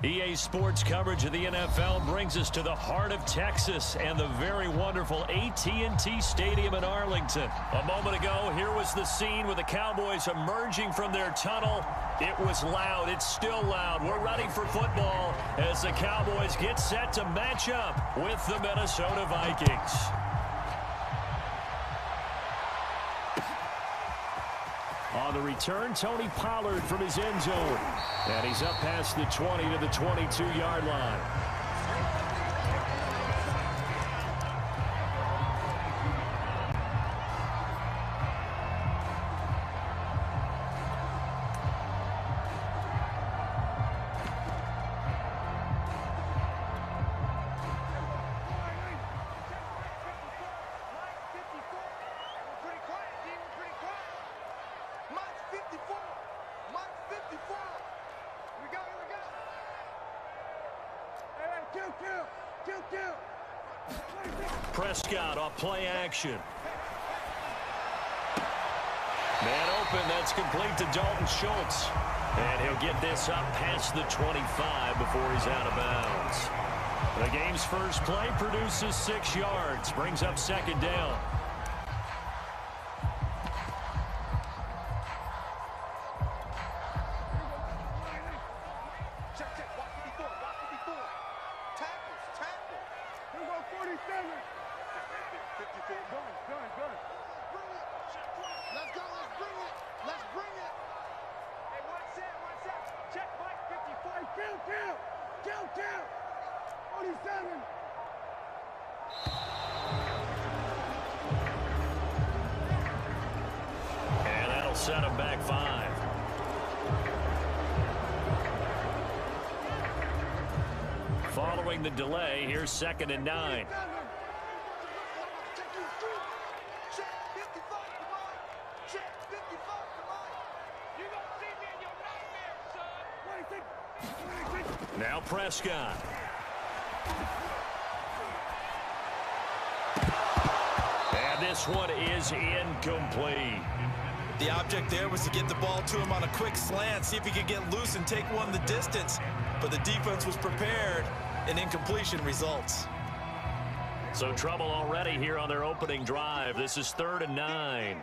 EA Sports coverage of the NFL brings us to the heart of Texas and the very wonderful AT&T Stadium in Arlington. A moment ago, here was the scene with the Cowboys emerging from their tunnel. It was loud. It's still loud. We're ready for football as the Cowboys get set to match up with the Minnesota Vikings. On the return, Tony Pollard from his end zone. And he's up past the 20 to the 22-yard line. Prescott off play action. Man open, that's complete to Dalton Schultz. And he'll get this up past the 25 before he's out of bounds. The game's first play produces 6 yards, brings up second down. And that'll set him back 5. Following the delay, here's 2nd and 9. Now Prescott. And this one is incomplete. The object there was to get the ball to him on a quick slant, see if he could get loose and take one the distance. But the defense was prepared, and incompletion results. So trouble already here on their opening drive. This is 3rd and 9.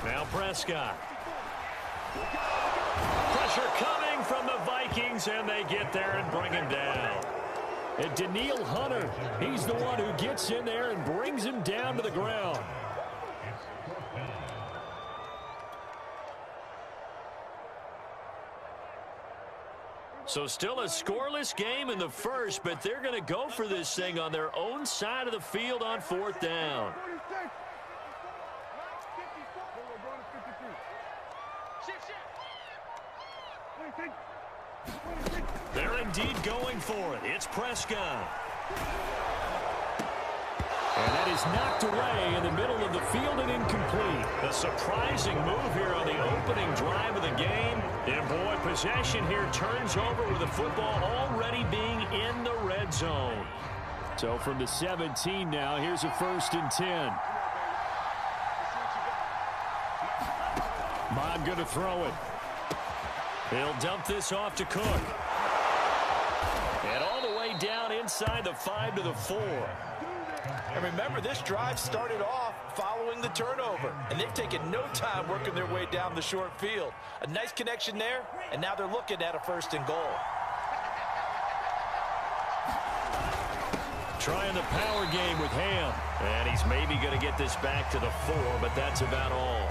Now Prescott. Pressure coming from the Vikings, and they get there and bring him down. And Danielle Hunter, he's the one who gets in there and brings him down to the ground. So still a scoreless game in the first, but they're going to go for this thing on their own side of the field on 4th down. They're indeed going for it. It's Prescott. And that is knocked away in the middle of the field and incomplete. A surprising move here on the opening drive of the game. And boy, possession here turns over with the football already being in the red zone. So from the 17 now, here's a 1st and 10. Mond going to throw it. He'll dump this off to Cook. And all the way down inside the 5 to the 4. And remember, this drive started off following the turnover, and they've taken no time working their way down the short field. A nice connection there, and now they're looking at a 1st and goal. Trying the power game with Ham. And he's maybe going to get this back to the 4, but that's about all.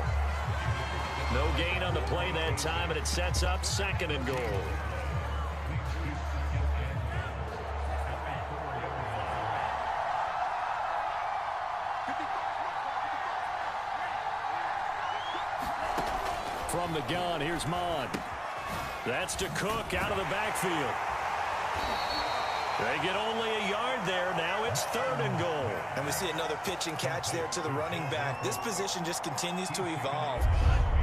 No gain on the play that time, and it sets up 2nd and goal. From the gun, here's Mond. That's to Cook out of the backfield. They get only a yard there. Now it's 3rd and goal. And we see another pitch and catch there to the running back. This position just continues to evolve.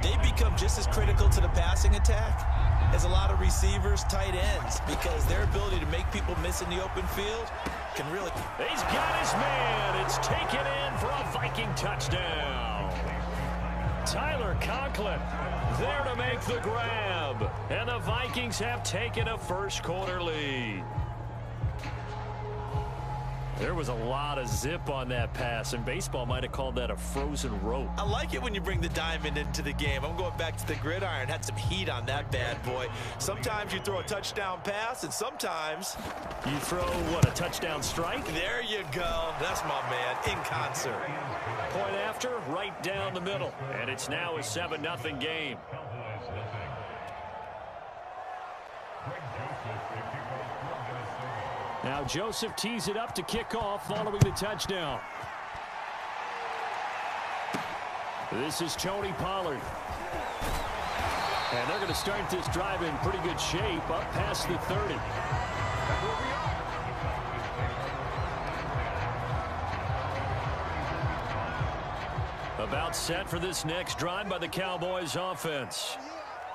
They become just as critical to the passing attack as a lot of receivers, tight ends, because their ability to make people miss in the open field can really... He's got his man. It's taken in for a Viking touchdown. Tyler Conklin there to make the grab. And the Vikings have taken a first quarter lead. There was a lot of zip on that pass, and baseball might have called that a frozen rope. I like it when you bring the diamond into the game. I'm going back to the gridiron. Had some heat on that bad boy. Sometimes you throw a touchdown pass, and sometimes... You throw, what, a touchdown strike? There you go. That's my man, in concert. Point after, right down the middle. And it's now a 7-0 game. Now Joseph tees it up to kick off following the touchdown. This is Tony Pollard. And they're going to start this drive in pretty good shape up past the 30. About set for this next drive by the Cowboys offense.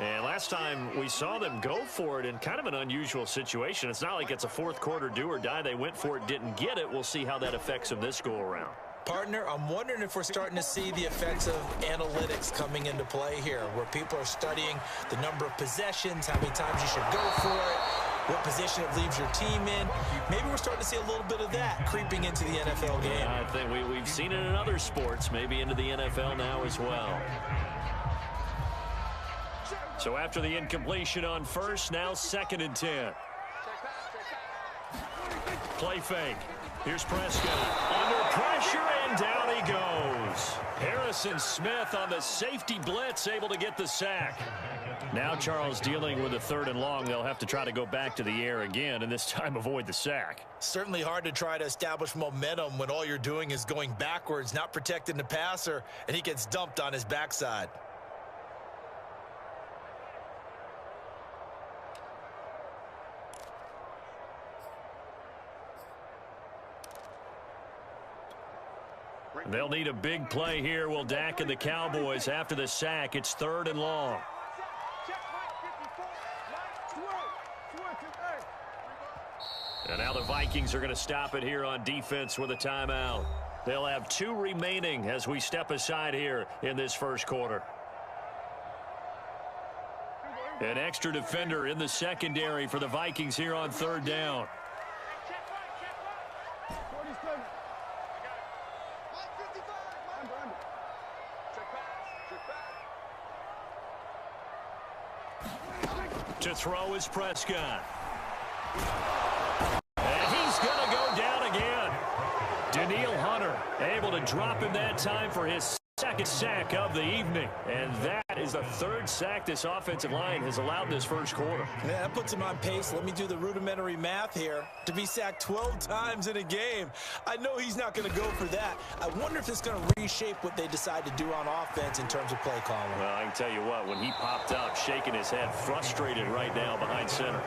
And last time we saw them go for it in kind of an unusual situation. It's not like it's a fourth quarter do or die. They went for it, didn't get it. We'll see how that affects them this go around. Partner, I'm wondering if we're starting to see the effects of analytics coming into play here, where people are studying the number of possessions, how many times you should go for it, what position it leaves your team in. Maybe we're starting to see a little bit of that creeping into the NFL game. I think we've seen it in other sports, maybe into the NFL now as well. So after the incompletion on first, now 2nd and 10. Play fake. Here's Prescott. Under pressure, and down he goes. Harrison Smith on the safety blitz, able to get the sack. Now Charles dealing with a 3rd and long. They'll have to try to go back to the air again, and this time avoid the sack. Certainly hard to try to establish momentum when all you're doing is going backwards, not protecting the passer, and he gets dumped on his backside. They'll need a big play here. Will Dak and the Cowboys after the sack. It's 3rd and long. And now the Vikings are going to stop it here on defense with a timeout. They'll have 2 remaining as we step aside here in this first quarter. An extra defender in the secondary for the Vikings here on 3rd down. To throw is Prescott. And he's going to go down again. Danielle Hunter able to drop him that time for his 2nd sack of the evening. And that is the 3rd sack this offensive line has allowed this first quarter. Yeah, that puts him on pace. Let me do the rudimentary math here. To be sacked 12 times in a game, I know he's not going to go for that. I wonder if it's going to reshape what they decide to do on offense in terms of play calling. Well, I can tell you what, when he popped up, shaking his head, frustrated right now behind center.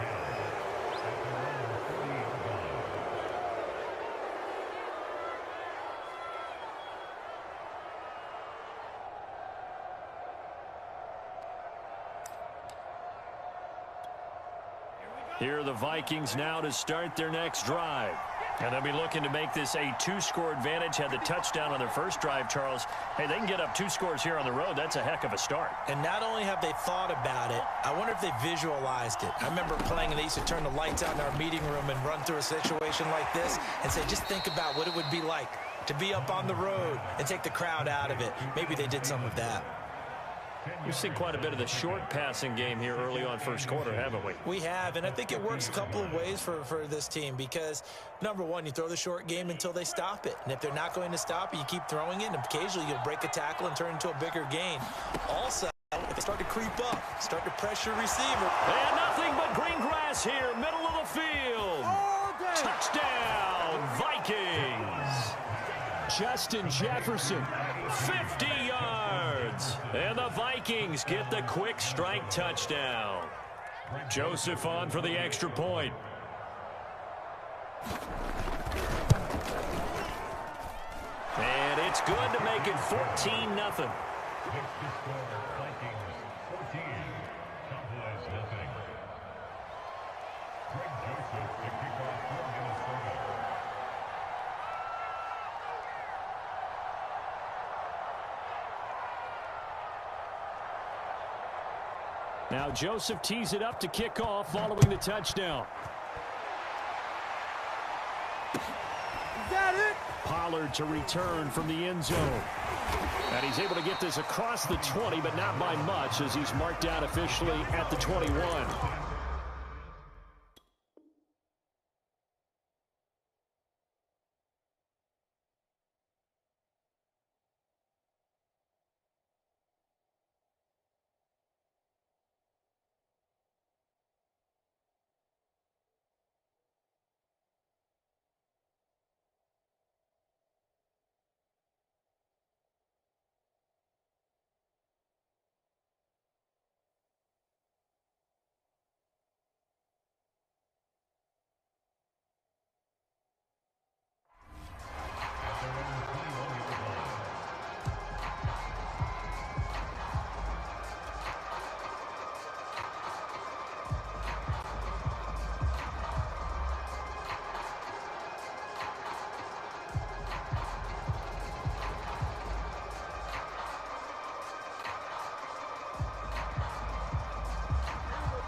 Here are the Vikings now to start their next drive. And they'll be looking to make this a 2-score advantage. Had the touchdown on their first drive, Charles. Hey, they can get up 2 scores here on the road. That's a heck of a start. And not only have they thought about it, I wonder if they visualized it. I remember playing, and they used to turn the lights out in our meeting room and run through a situation like this and say, just think about what it would be like to be up on the road and take the crowd out of it. Maybe they did some of that. We've seen quite a bit of the short passing game here early on first quarter, haven't we? We have, and I think it works a couple of ways for this team because, number one, you throw the short game until they stop it. And if they're not going to stop it, you keep throwing it, and occasionally you'll break a tackle and turn into a bigger gain. Also, if they start to creep up, start to pressure receiver. And nothing but green grass here, middle of the field. Touchdown, Vikings. Justin Jefferson, 50 yards. And the Vikings get the quick strike touchdown. Joseph on for the extra point. And it's good to make it 14-0. Now Joseph tees it up to kick off following the touchdown. Got it. Pollard to return from the end zone. And he's able to get this across the 20, but not by much as he's marked out officially at the 21.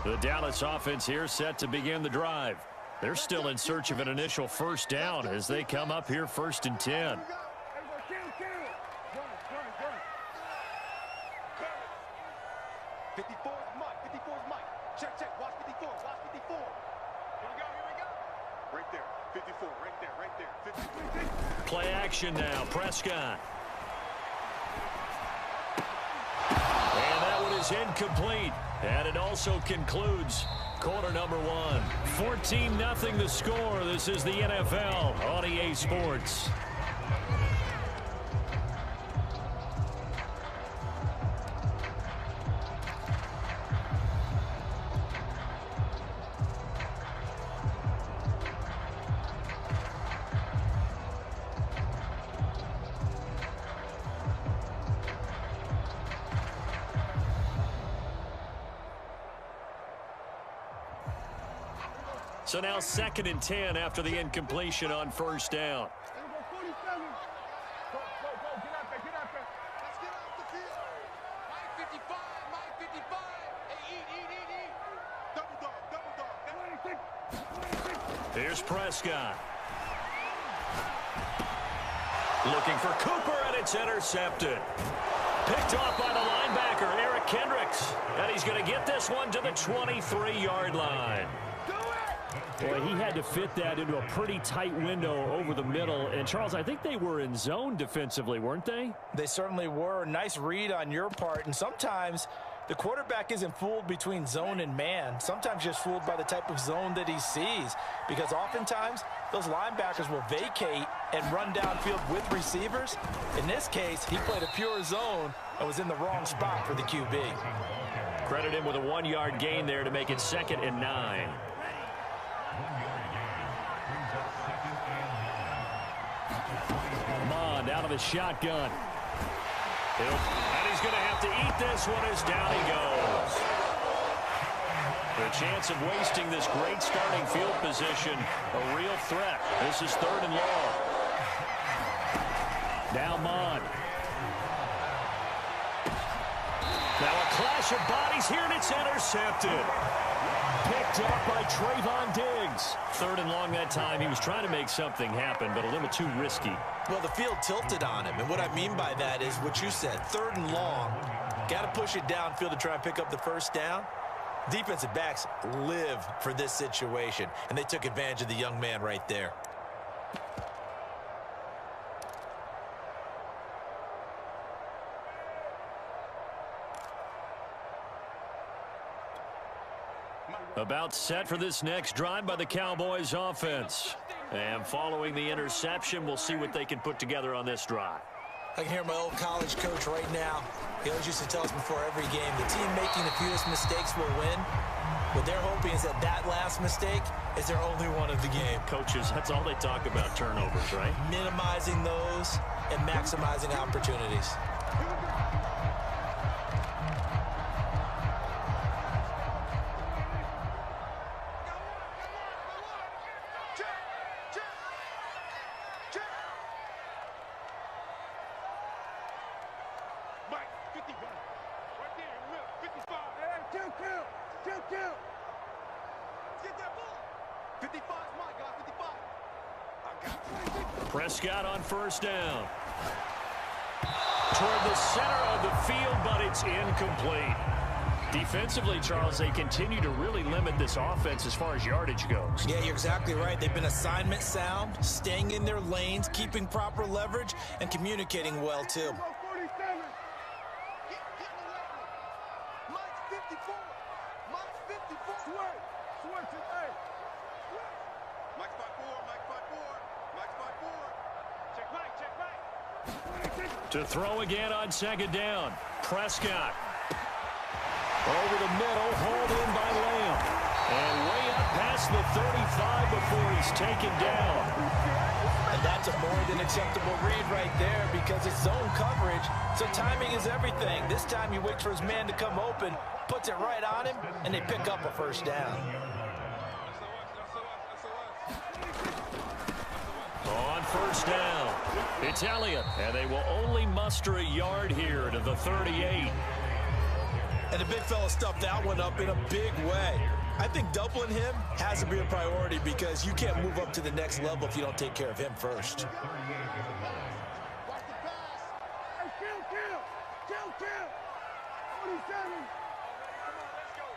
The Dallas offense here set to begin the drive. They're still in search of an initial first down as they come up here 1st and 10. 54 is Mike. 54 is Mike. Check, check. Watch 54. Watch 54. Here we go. Here we go. Right there. 54. Right there. Right there. 53. Play action now. Prescott. And that one is incomplete. And it also concludes quarter number 1. 14-0 the score. This is the NFL on EA Sports. So now 2nd and 10 after the incompletion on first down. Here's Prescott. Looking for Cooper, and it's intercepted. Picked off by the linebacker, Eric Kendricks. And he's going to get this one to the 23-yard line. Boy, he had to fit that into a pretty tight window over the middle. And, Charles, I think they were in zone defensively, weren't they? They certainly were. Nice read on your part. And sometimes the quarterback isn't fooled between zone and man. Sometimes just fooled by the type of zone that he sees. Because oftentimes, those linebackers will vacate and run downfield with receivers. In this case, he played a pure zone and was in the wrong spot for the QB. Credit him with a 1-yard gain there to make it 2nd and 9. Out of the shotgun. And he's going to have to eat this one as down he goes. The chance of wasting this great starting field position, a real threat. This is 3rd and long. Now Mond. Now a clash of bodies here, and it's intercepted. Picked up by Trayvon Diggs. 3rd and long that time. He was trying to make something happen, but a little too risky. Well, the field tilted on him, and what I mean by that is what you said, 3rd and long. Got to push it downfield to try and pick up the first down. Defensive backs live for this situation, and they took advantage of the young man right there. About set for this next drive by the Cowboys offense. And following the interception, we'll see what they can put together on this drive. I can hear my old college coach right now. He always used to tell us before every game, the team making the fewest mistakes will win. What they're hoping is that that last mistake is their only one of the game. Coaches, that's all they talk about, turnovers, right? Minimizing those and maximizing opportunities. kill. Let's get that ball. 55 is my guy, 55. I got it. Prescott on first down. Toward the center of the field, but it's incomplete. Defensively, Charles, they continue to really limit this offense as far as yardage goes. Yeah, you're exactly right. They've been assignment sound, staying in their lanes, keeping proper leverage, and communicating well, too. 47. Get Mike's 54. Mike's 54. Switch it, hey. Mike's 5-4, Mike's 5-4. Mike's 5-4. Check right, check right. To throw again on second down. Prescott. Over the middle, hauled in by Lamb. And way up past the 35 before he's taken down. And that's a more than acceptable read right there because it's zone coverage, so timing is everything. This time he waits for his man to come open, puts it right on him, and they pick up a first down. On first down, it's Elliott, and they will only muster a yard here to the 38. And the big fella stuffed that one up in a big way. I think doubling him has to be a priority because you can't move up to the next level if you don't take care of him first. Watch the pass. Hey, kill. 47. Come on, let's go.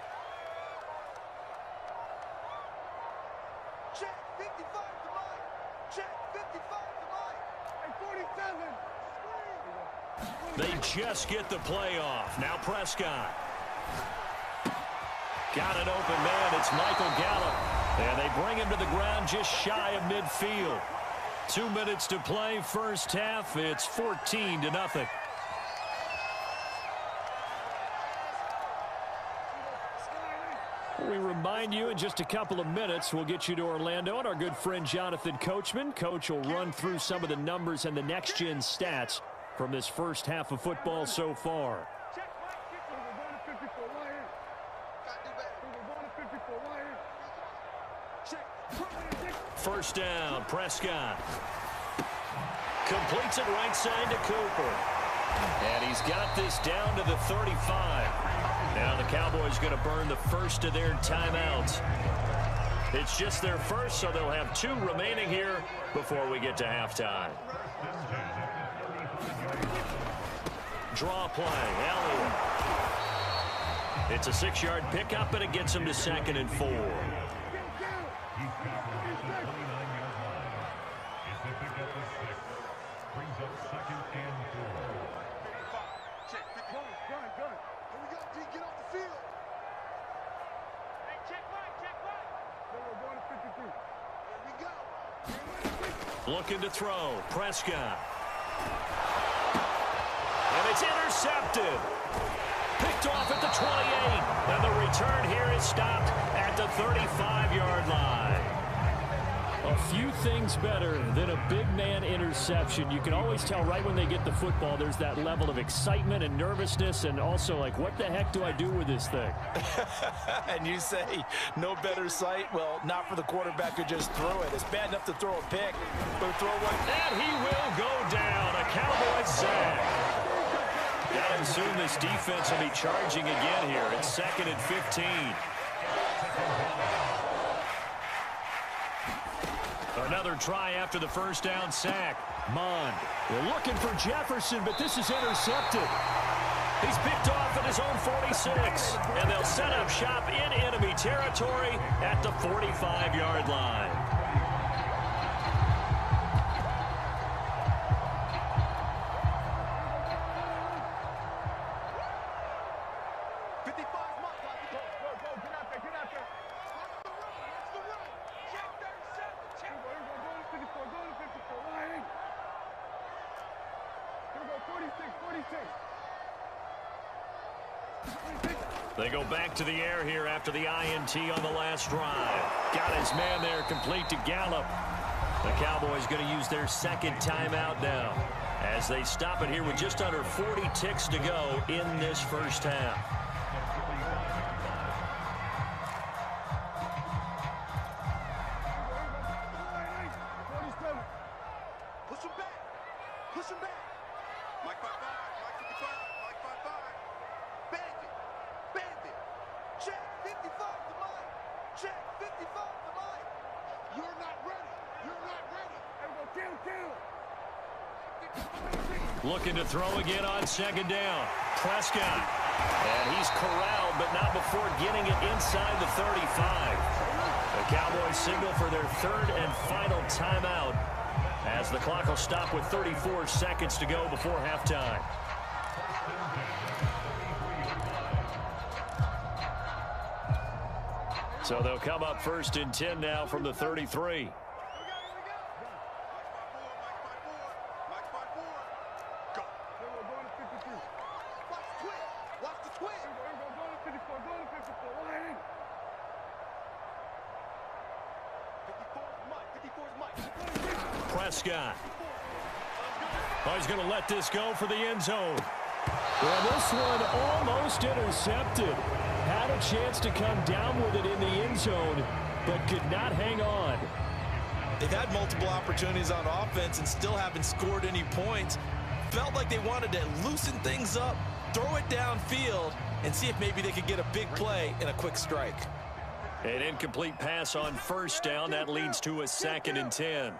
Check 55 to Mike. Check 55 to Mike. Hey, 47. They just get the play off. Now Prescott. Got an open man. It's Michael Gallup. And they bring him to the ground just shy of midfield. 2 minutes to play, first half. It's 14-0. We remind you in just a couple of minutes, we'll get you to Orlando and our good friend Jonathan Coachman. Coach will run through some of the numbers and the next-gen stats from this first half of football so far. First down, Prescott. Completes it right side to Cooper. And he's got this down to the 35. Now the Cowboys going to burn the first of their timeouts. It's just their first, so they'll have 2 remaining here before we get to halftime. Draw play, Elliott. It's a 6-yard pickup, and it gets him to 2nd and 4. Looking to throw, Prescott. And it's intercepted. Picked off at the 28. And the return here is stopped at the 35-yard line. A few things better than a big man interception. You can always tell right when they get the football, there's that level of excitement and nervousness, and also like, what the heck do I do with this thing? And you say, no better sight? Well, not for the quarterback to just throw it. It's bad enough to throw a pick, but throw one. And he will go down. A Cowboy sack. Gotta assume this defense will be charging again here. It's 2nd and 15. Another try after the first down sack. Mond. They're looking for Jefferson, but this is intercepted. He's picked off at his own 46. And they'll set up shop in enemy territory at the 45-yard line. They go back to the air here after the INT on the last drive. Got his man there, complete to Gallup. The Cowboys going to use their 2nd timeout now as they stop it here with just under 40 ticks to go in this first half. Push him back. Push him back. Mike 5-5. Mike 55. Mike 5-5. Bandit. Bandit. Check 55. Looking to throw again on second down. Prescott. And he's corralled, but not before getting it inside the 35. The Cowboys signal for their third and final timeout as the clock will stop with 34 seconds to go before halftime. So they'll come up first and 10 now from the 33. Prescott. Oh, he's going to let this go for the end zone. Well, this one almost intercepted. Had a chance to come down with it in the end zone, but could not hang on. They've had multiple opportunities on offense and still haven't scored any points. Felt like they wanted to loosen things up, throw it downfield, and see if maybe they could get a big play and a quick strike. An incomplete pass on first down. That leads to a 2nd and 10.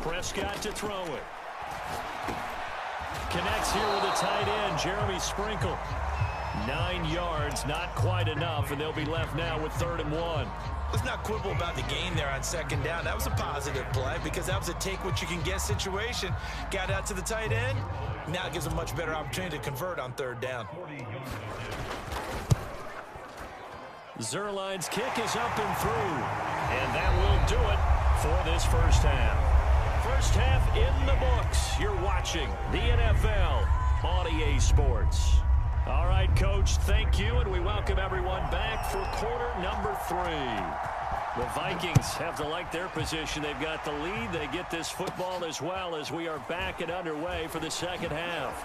Prescott to throw it. Connects here with a tight end, Jeremy Sprinkle. 9 yards, not quite enough, and they'll be left now with 3rd and 1. Let's not quibble about the gain there on second down. That was a positive play because that was a take-what-you-can-get situation. Got out to the tight end. Now it gives them a much better opportunity to convert on 3rd down. Zerline's kick is up and through, and that will do it for this first half. First half in the books. You're watching the NFL on EA Sports. All right, Coach, thank you, and we welcome everyone back for quarter number 3. The Vikings have to like their position. They've got the lead. They get this football as well as we are back and underway for the second half.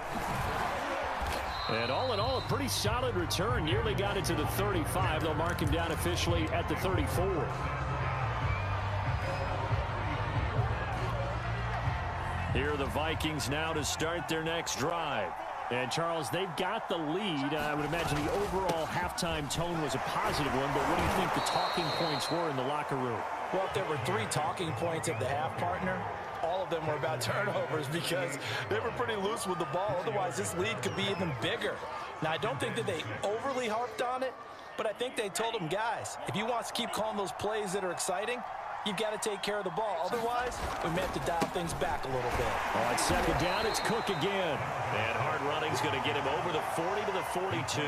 And all in all, a pretty solid return. Nearly got it to the 35. They'll mark him down officially at the 34. Here are the Vikings now to start their next drive. And, Charles, they've got the lead. I would imagine the overall halftime tone was a positive one, but what do you think the talking points were in the locker room? Well, if there were 3 talking points at the half, partner, all of them were about turnovers because they were pretty loose with the ball. Otherwise, this lead could be even bigger. Now, I don't think that they overly harped on it, but I think they told them, guys, if you want to keep calling those plays that are exciting, you've got to take care of the ball. Otherwise, we may have to dial things back a little bit. All right, second down, it's Cook again. And hard running's going to get him over the 40 to the 42.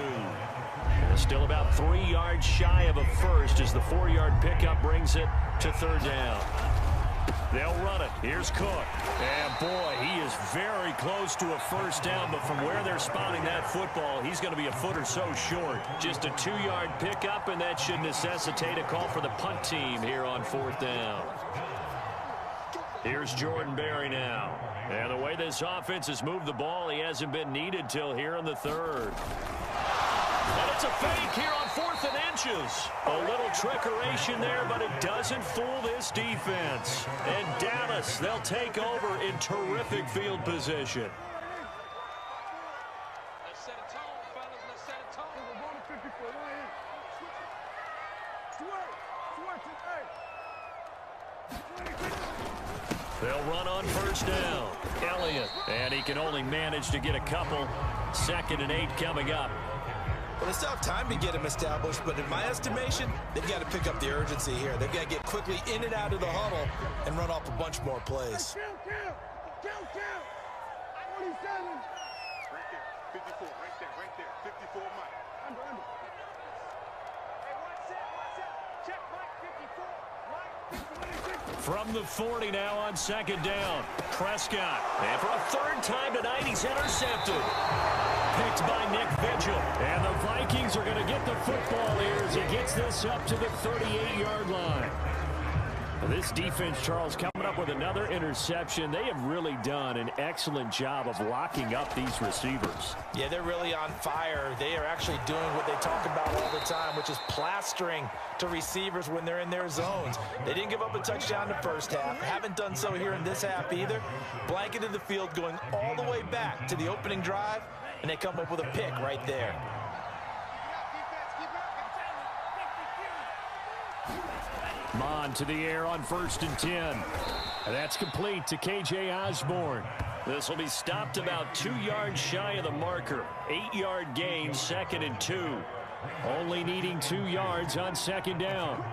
Still about 3 yards shy of a first as the 4-yard pickup brings it to 3rd down. They'll run it. Here's Cook. And, boy, he is very close to a first down, but from where they're spotting that football, he's going to be a foot or so short. Just a 2-yard pickup, and that should necessitate a call for the punt team here on 4th down. Here's Jordan Berry now. And the way this offense has moved the ball, he hasn't been needed till here in the 3rd. And it's a fake here on 4th and inches. A little trickeration there, but it doesn't fool this defense. And Dallas, they'll take over in terrific field position. Let's set a tone, fellas. Let's set a tone. We're going to 54 right here. They'll run on first down. Elliott, and he can only manage to get a couple. 2nd and 8 coming up. Well, they still have time to get him established, but in my estimation, they've got to pick up the urgency here. They've got to get quickly in and out of the huddle and run off a bunch more plays. Count. 27. Right there. 54. Right there. 54, Mike. Under. Hey, watch that. Check Mike 54. Mike 54. From the 40 now on 2nd down. Prescott. And for a 3rd time tonight, he's intercepted. Picked by Nick Vigil. And the Vikings are going to get the football here as he gets this up to the 38-yard line. This defense, Charles, coming up with another interception. They have really done an excellent job of locking up these receivers. Yeah, they're really on fire. They are actually doing what they talk about all the time, which is plastering to receivers when they're in their zones. They didn't give up a touchdown in the first half. Haven't done so here in this half either. Blanketed the field going all the way back to the opening drive, and they come up with a pick right there. Mon to the air on 1st and 10. And that's complete to K.J. Osborne. This will be stopped about 2 yards shy of the marker. 8-yard gain, 2nd and 2. Only needing 2 yards on 2nd down.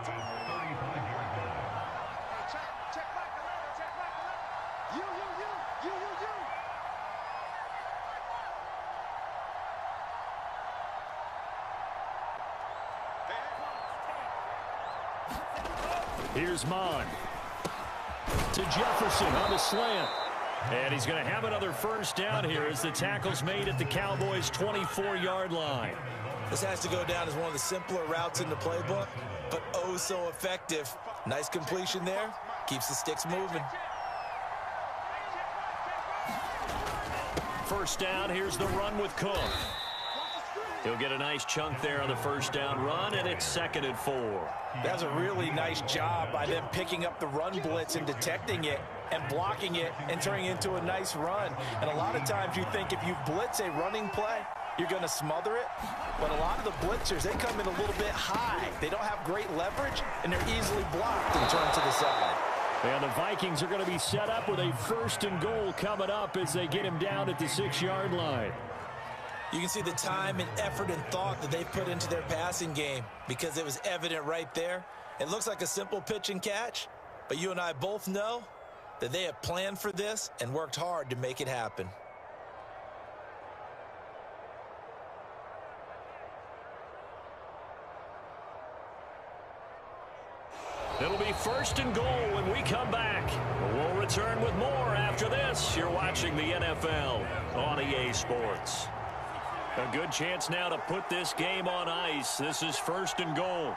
Here's Mon to Jefferson on the slant. And he's going to have another first down here as the tackle's made at the Cowboys' 24-yard line. This has to go down as one of the simpler routes in the playbook, but oh so effective. Nice completion there. Keeps the sticks moving. First down, here's the run with Cook. He'll get a nice chunk there on the first down run, and it's 2nd and 4. That's a really nice job by them picking up the run blitz and detecting it and blocking it and turning it into a nice run. And a lot of times you think if you blitz a running play, you're going to smother it. But a lot of the blitzers, they come in a little bit high. They don't have great leverage, and they're easily blocked and turned to the side. And the Vikings are going to be set up with a 1st and goal coming up as they get him down at the 6-yard line. You can see the time and effort and thought that they've put into their passing game because it was evident right there. It looks like a simple pitch and catch, but you and I both know that they have planned for this and worked hard to make it happen. It'll be 1st and goal when we come back. We'll return with more after this. You're watching the NFL on EA Sports. A good chance now to put this game on ice. This is 1st and goal.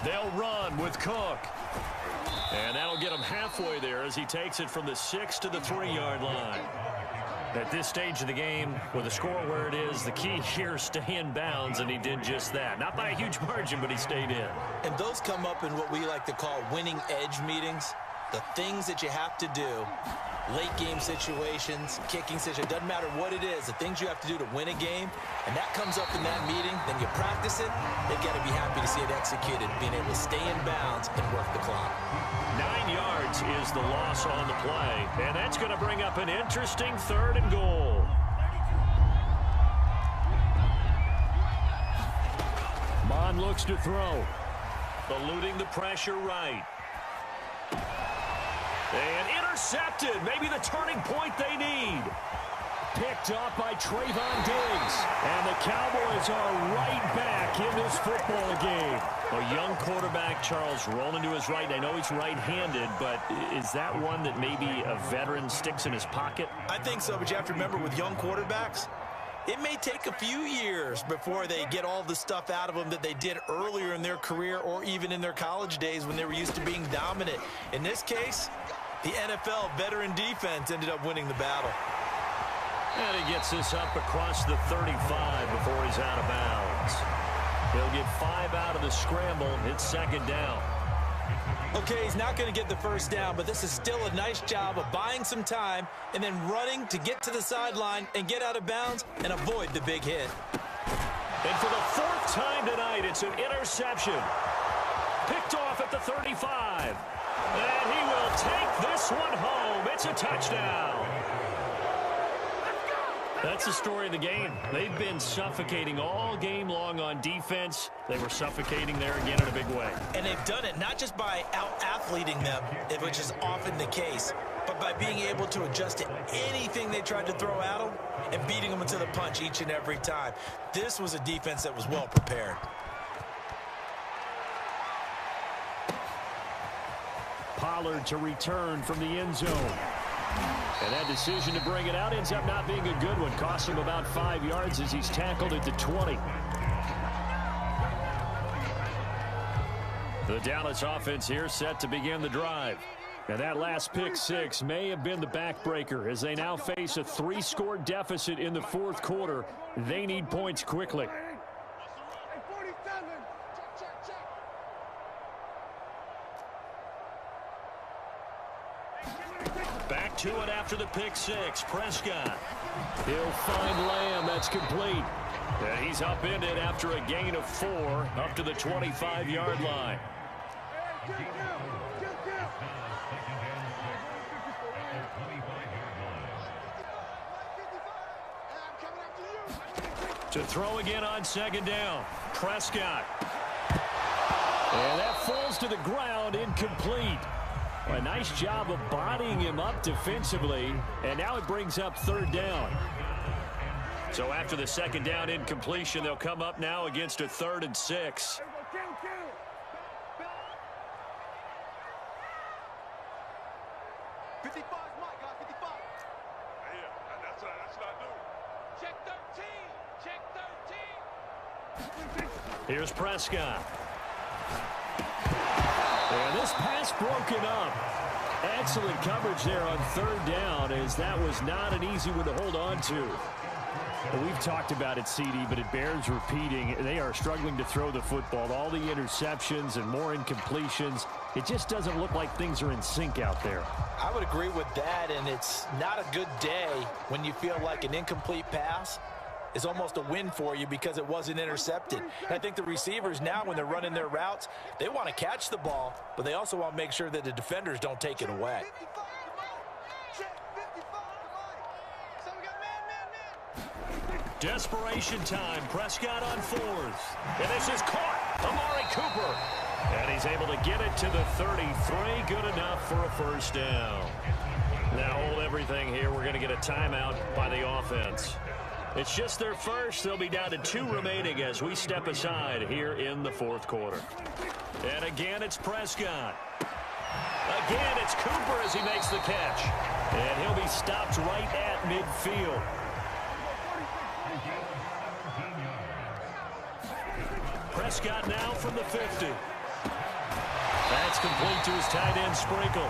They'll run with Cook. And that'll get him halfway there as he takes it from the 6 to the 3-yard line. At this stage of the game, with the score where it is, the key here is stay in bounds, and he did just that. Not by a huge margin, but he stayed in. And those come up in what we like to call winning edge meetings. The things that you have to do, late game situations, kicking situations, doesn't matter what it is, the things you have to do to win a game, and that comes up in that meeting, then you practice it, they've got to be happy to see it executed, being able to stay in bounds and work the clock. 9 yards is the loss on the play, and that's going to bring up an interesting 3rd and goal. Mon looks to throw, eluding the pressure right. And intercepted, maybe the turning point they need. Picked up by Trayvon Diggs. And the Cowboys are right back in this football game. A young quarterback, Charles, rolling to his right. I know he's right-handed, but is that one that maybe a veteran sticks in his pocket? I think so, but you have to remember with young quarterbacks, it may take a few years before they get all the stuff out of them that they did earlier in their career or even in their college days when they were used to being dominant. In this case, the NFL veteran defense ended up winning the battle. And he gets this up across the 35 before he's out of bounds. He'll get 5 out of the scramble. It's 2nd down. Okay, he's not going to get the first down, but this is still a nice job of buying some time and then running to get to the sideline and get out of bounds and avoid the big hit. And for the 4th time tonight, it's an interception. Picked off at the 35. And he will take this one home. It's a touchdown. That's the story of the game. They've been suffocating all game long on defense. They were suffocating there again in a big way. And they've done it not just by out-athleting them, which is often the case, but by being able to adjust to anything they tried to throw at them and beating them into the punch each and every time. This was a defense that was well prepared. Pollard to return from the end zone. And that decision to bring it out ends up not being a good one. Costs him about 5 yards as he's tackled at the 20. The Dallas offense here set to begin the drive. And that last pick six may have been the backbreaker as they now face a 3-score deficit in the fourth quarter. They need points quickly. Back to it after the pick six. Prescott. He'll find Lamb. That's complete. And he's upended after a gain of 4 up to the 25-yard line. To throw again on second down. Prescott. And that falls to the ground, incomplete. A nice job of bodying him up defensively, and now it brings up third down. So after the second down incompletion, they'll come up now against a 3rd and 6. Here's Prescott. And this pass broken up. Excellent coverage there on third down, as that was not an easy one to hold on to. Well, we've talked about it, CD, but it bears repeating. They are struggling to throw the football. All the interceptions and more incompletions. It just doesn't look like things are in sync out there. I would agree with that, and it's not a good day when you feel like an incomplete pass is almost a win for you because it wasn't intercepted. And I think the receivers now, when they're running their routes, they want to catch the ball, but they also want to make sure that the defenders don't take it away. Desperation time. Prescott on 4th. And this is caught. Amari Cooper. And he's able to get it to the 33. Good enough for a first down. Now hold everything here. We're going to get a timeout by the offense. It's just their first. They'll be down to 2 remaining as we step aside here in the fourth quarter. And again, it's Prescott. Again, it's Cooper as he makes the catch. And he'll be stopped right at midfield. Prescott now from the 50. That's complete to his tight end, Sprinkle.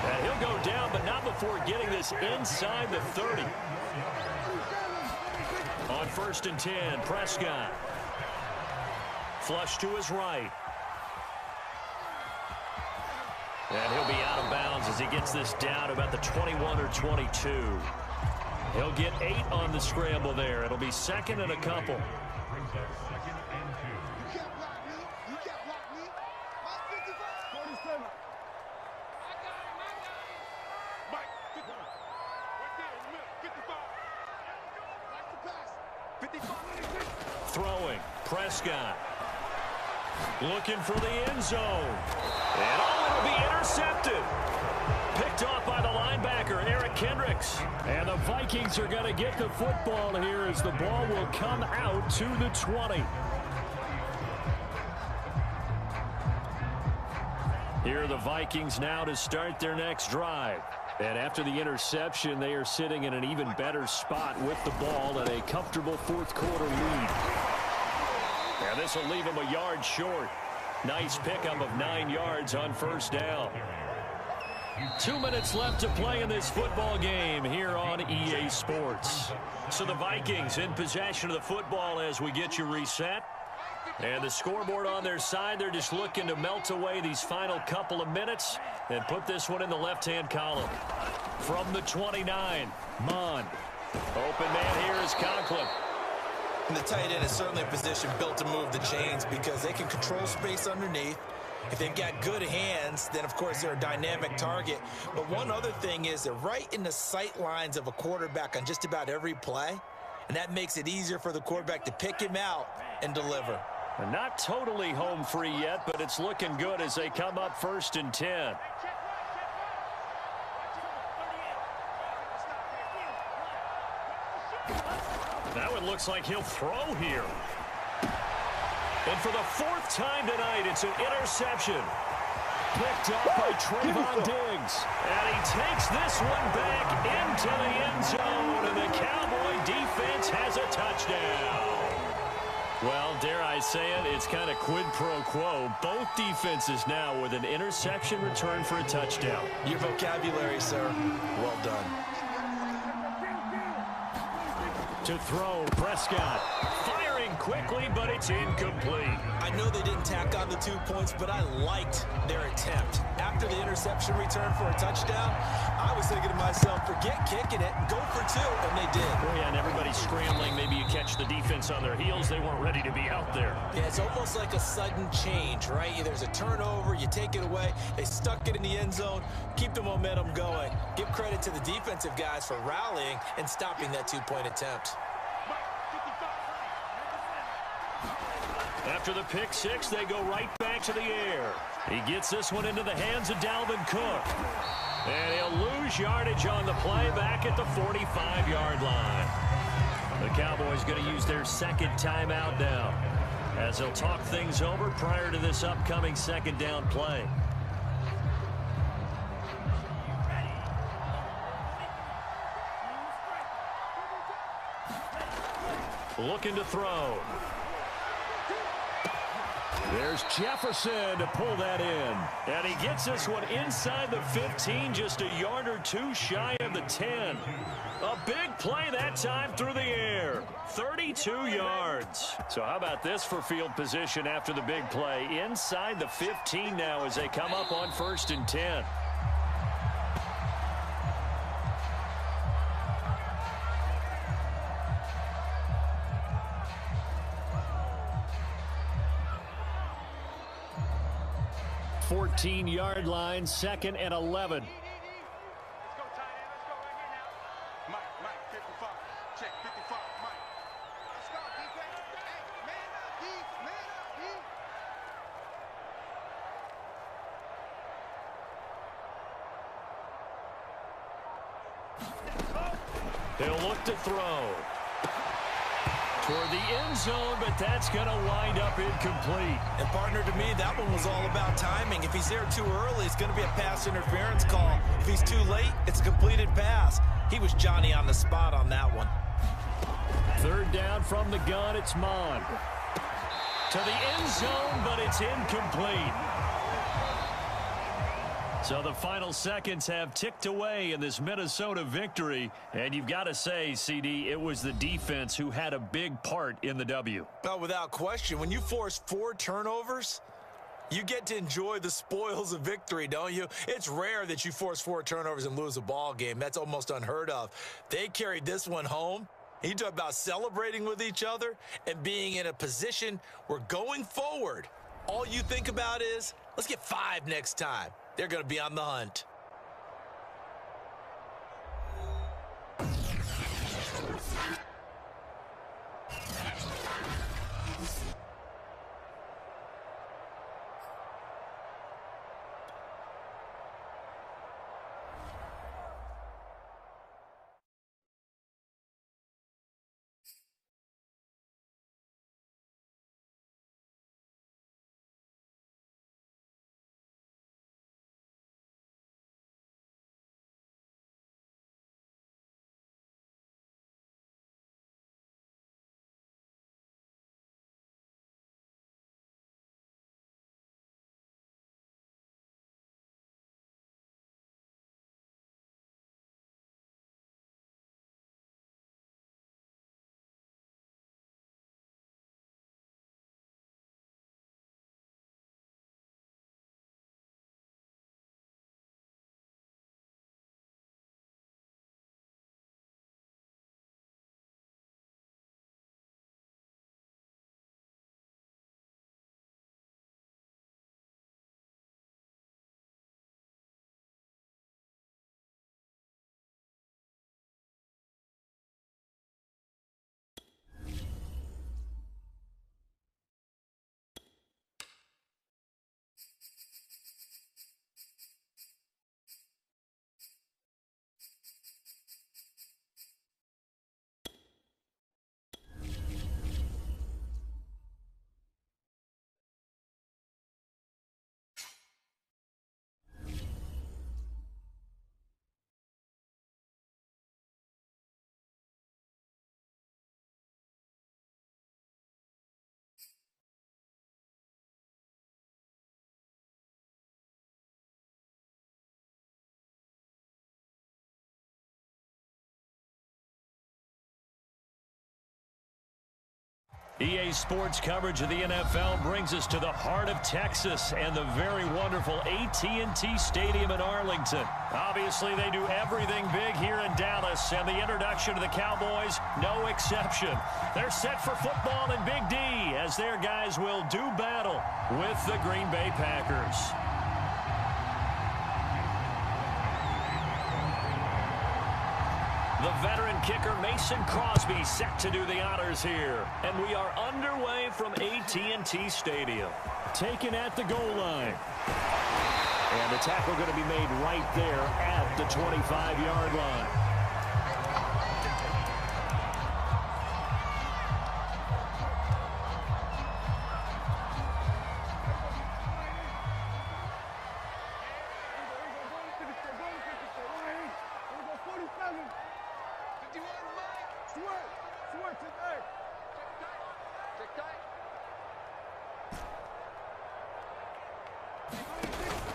And he'll go down, but not before getting this inside the 30. On 1st and 10, Prescott. Flush to his right. And he'll be out of bounds as he gets this down about the 21 or 22. He'll get 8 on the scramble there. It'll be 2nd and a couple. Throwing, Prescott. Looking for the end zone. And it'll be intercepted. Picked off by the linebacker, Eric Kendricks. And the Vikings are going to get the football here as the ball will come out to the 20. Here are the Vikings now to start their next drive. And after the interception, they are sitting in an even better spot with the ball and a comfortable fourth quarter lead. And this will leave them a yard short. Nice pickup of 9 yards on first down. 2 minutes left to play in this football game here on EA Sports. So the Vikings in possession of the football as we get you reset. And the scoreboard on their side, they're just looking to melt away these final couple of minutes and put this one in the left-hand column. From the 29, Mon. Open man here is Conklin. And the tight end is certainly a position built to move the chains because they can control space underneath. If they've got good hands, then, of course, they're a dynamic target. But one other thing is they're right in the sight lines of a quarterback on just about every play, and that makes it easier for the quarterback to pick him out and deliver. Not totally home free yet, but it's looking good as they come up 1st and 10. That one looks like he'll throw here. And for the 4th time tonight, it's an interception. Picked up by Trayvon Diggs. And he takes this one back into the end zone, and the Cowboy defense has a touchdown. Well, dare I say it, it's kind of quid pro quo. Both defenses now with an interception return for a touchdown. Your vocabulary, sir. Well done. To throw, Prescott. Firing quickly, but it's incomplete. I know they didn't tack on the 2 points, but I liked their attempt. After the interception return for a touchdown, I was thinking to myself, forget kicking it, go for 2, and they did. Well, yeah, and everybody's scrambling. Maybe you catch the defense on their heels. They weren't ready to be out there. Yeah, it's almost like a sudden change, right? There's a turnover, you take it away, they stuck it in the end zone, keep the momentum going. Give credit to the defensive guys for rallying and stopping that 2-point attempt. After the pick six, they go right back to the air. He gets this one into the hands of Dalvin Cook. And he'll lose yardage on the play back at the 45-yard line. The Cowboys going to use their second timeout now, as they'll talk things over prior to this upcoming second down play. Looking to throw. There's Jefferson to pull that in. And he gets this one inside the 15, just a yard or two shy of the 10. A big play that time through the air. 32 yards. So how about this for field position after the big play? Inside the 15 now as they come up on 1st and 10. Yard line, 2nd and 11. Let's go, tight end. Let's go right here now. Mike, 55. Check, 55, Mike. Let's go, defense. Hey, man up, D. Man up, D. He'll look to throw. Toward the end zone, but that's going to wind up incomplete. And partner, to me, that one was all about timing. If he's there too early, it's going to be a pass interference call. If he's too late, it's a completed pass. He was Johnny on the spot on that one. 3rd down from the gun, it's Mond. To the end zone, but it's incomplete. So the final seconds have ticked away in this Minnesota victory. And you've got to say, CD, it was the defense who had a big part in the W. Oh, without question. When you force 4 turnovers, you get to enjoy the spoils of victory, don't you? It's rare that you force 4 turnovers and lose a ball game. That's almost unheard of. They carried this one home. You talk about celebrating with each other and being in a position where going forward, all you think about is, let's get 5 next time. They're going to be on the hunt. EA Sports coverage of the NFL brings us to the heart of Texas and the very wonderful AT&T Stadium in Arlington. Obviously, they do everything big here in Dallas, and the introduction to the Cowboys, no exception. They're set for football in Big D as their guys will do battle with the Green Bay Packers. The veteran kicker Mason Crosby set to do the honors here. And we are underway from AT&T Stadium. Taken at the goal line. And the tackle going to be made right there at the 25-yard line.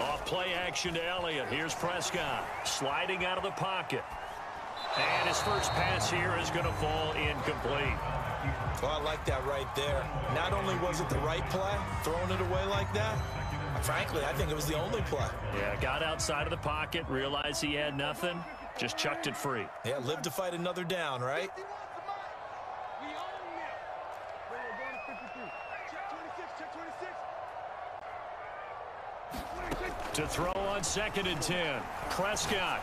Off play action to Elliott. Here's Prescott sliding out of the pocket. And his first pass here is going to fall incomplete. Well, I like that right there. Not only was it the right play, throwing it away like that, frankly, I think it was the only play. Yeah, got outside of the pocket, realized he had nothing, just chucked it free. Yeah, live to fight another down, right? To throw on 2nd and 10. Prescott.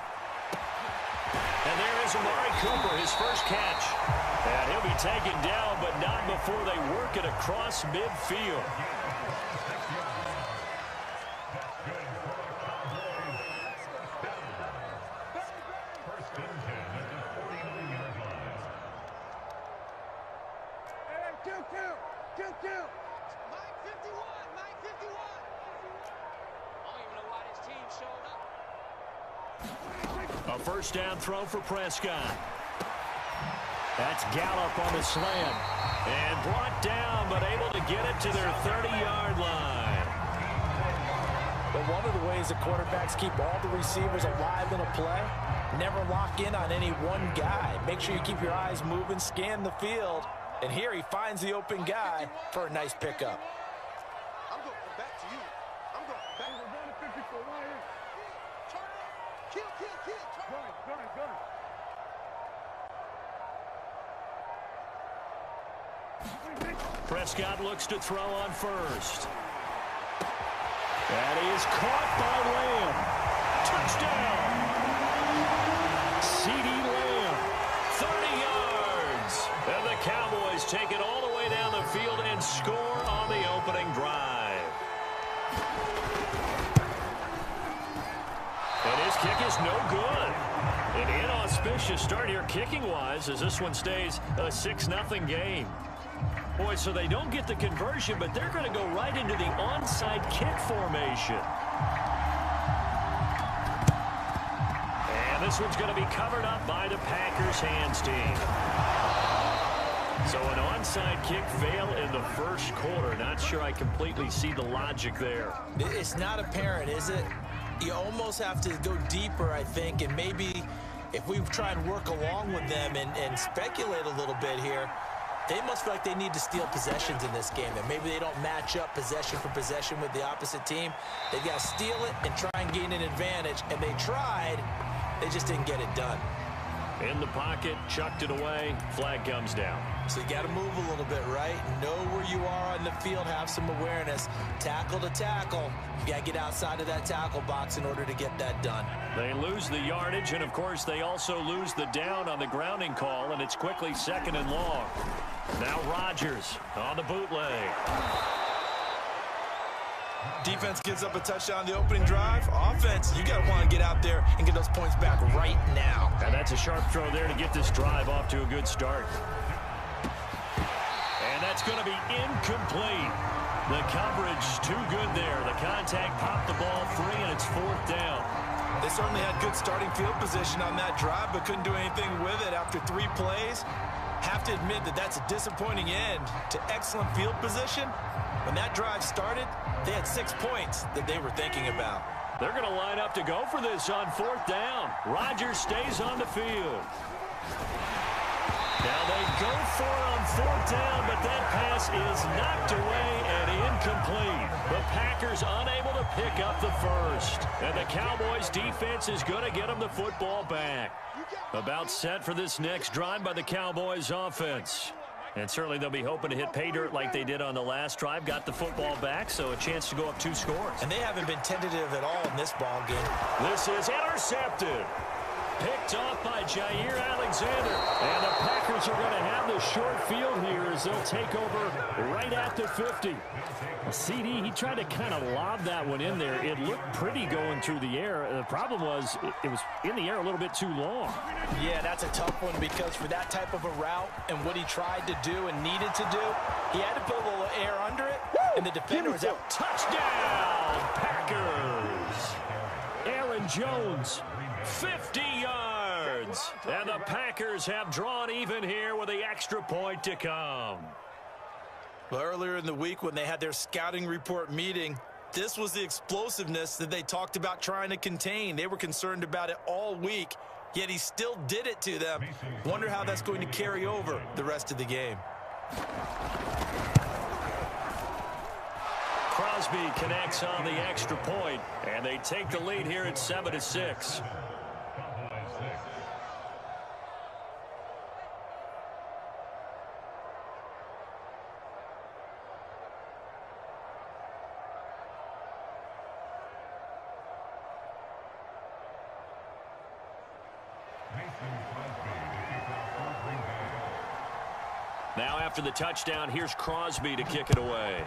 And there is Amari Cooper, his first catch. And he'll be taken down, but not before they work it across midfield. A first down throw for Prescott. That's Gallup on the slant. And brought down, but able to get it to their 30-yard line. But one of the ways that quarterbacks keep all the receivers alive in a play, never lock in on any one guy. Make sure you keep your eyes moving, scan the field. And here he finds the open guy for a nice pickup. I'm going to come back to you. I'm going to come back. We're going to 54 right here. Turn it. Kill. Turn it. Gun. Prescott looks to throw on first. And he is caught by Lamb. Touchdown! CeeDee Lamb, 30 yards. And the Cowboys take it all the way down the field and score on the opening drive. And his kick is no good. An inauspicious start here kicking-wise as this one stays a 6-0 game. Boy, so they don't get the conversion, but they're going to go right into the onside kick formation. And this one's going to be covered up by the Packers hands team. So an onside kick fail in the first quarter. Not sure I completely see the logic there. It's not apparent, is it? You almost have to go deeper, I think, and maybe if we try and work along with them and speculate a little bit here, they must feel like they need to steal possessions in this game, and maybe they don't match up possession for possession with the opposite team. They've got to steal it and try and gain an advantage, and they tried. They just didn't get it done. In the pocket, chucked it away, flag comes down. So you got to move a little bit, right? Know where you are on the field, have some awareness. Tackle to tackle. You got to get outside of that tackle box in order to get that done. They lose the yardage, and of course they also lose the down on the grounding call, and it's quickly 2nd and long. Now Rodgers on the bootleg. Defense gives up a touchdown the opening drive. Offense, you got to want to get out there and get those points back right now. And that's a sharp throw there to get this drive off to a good start. And that's going to be incomplete. The coverage too good there. The contact popped the ball free, and it's 4th down. They certainly had good starting field position on that drive, but couldn't do anything with it after 3 plays. Have to admit that that's a disappointing end to excellent field position. When that drive started, they had 6 points that they were thinking about. They're going to line up to go for this on 4th down. Rodgers stays on the field. Now they go for it on 4th down, but that pass is knocked away and incomplete. The Packers unable to pick up the first. And the Cowboys defense is going to get them the football back. About set for this next drive by the Cowboys offense. And certainly they'll be hoping to hit pay dirt like they did on the last drive. Got the football back, so a chance to go up 2 scores. And they haven't been tentative at all in this ball game. This is intercepted. Picked off by Jair Alexander. And the Packers are going to have the short field here as they'll take over right at the 50. CD, he tried to kind of lob that one in there. It looked pretty going through the air. The problem was it was in the air a little bit too long. Yeah, that's a tough one because for that type of a route and what he tried to do and needed to do, he had to put a little air under it, and the defender was out. Touchdown, Packers! Aaron Jones, 50 yards. And the Packers have drawn even here with the extra point to come. Well, earlier in the week when they had their scouting report meeting, this was the explosiveness that they talked about trying to contain. They were concerned about it all week, yet he still did it to them. Wonder how that's going to carry over the rest of the game. Crosby connects on the extra point, and they take the lead here at 7-6. Now after the touchdown, here's Crosby to kick it away.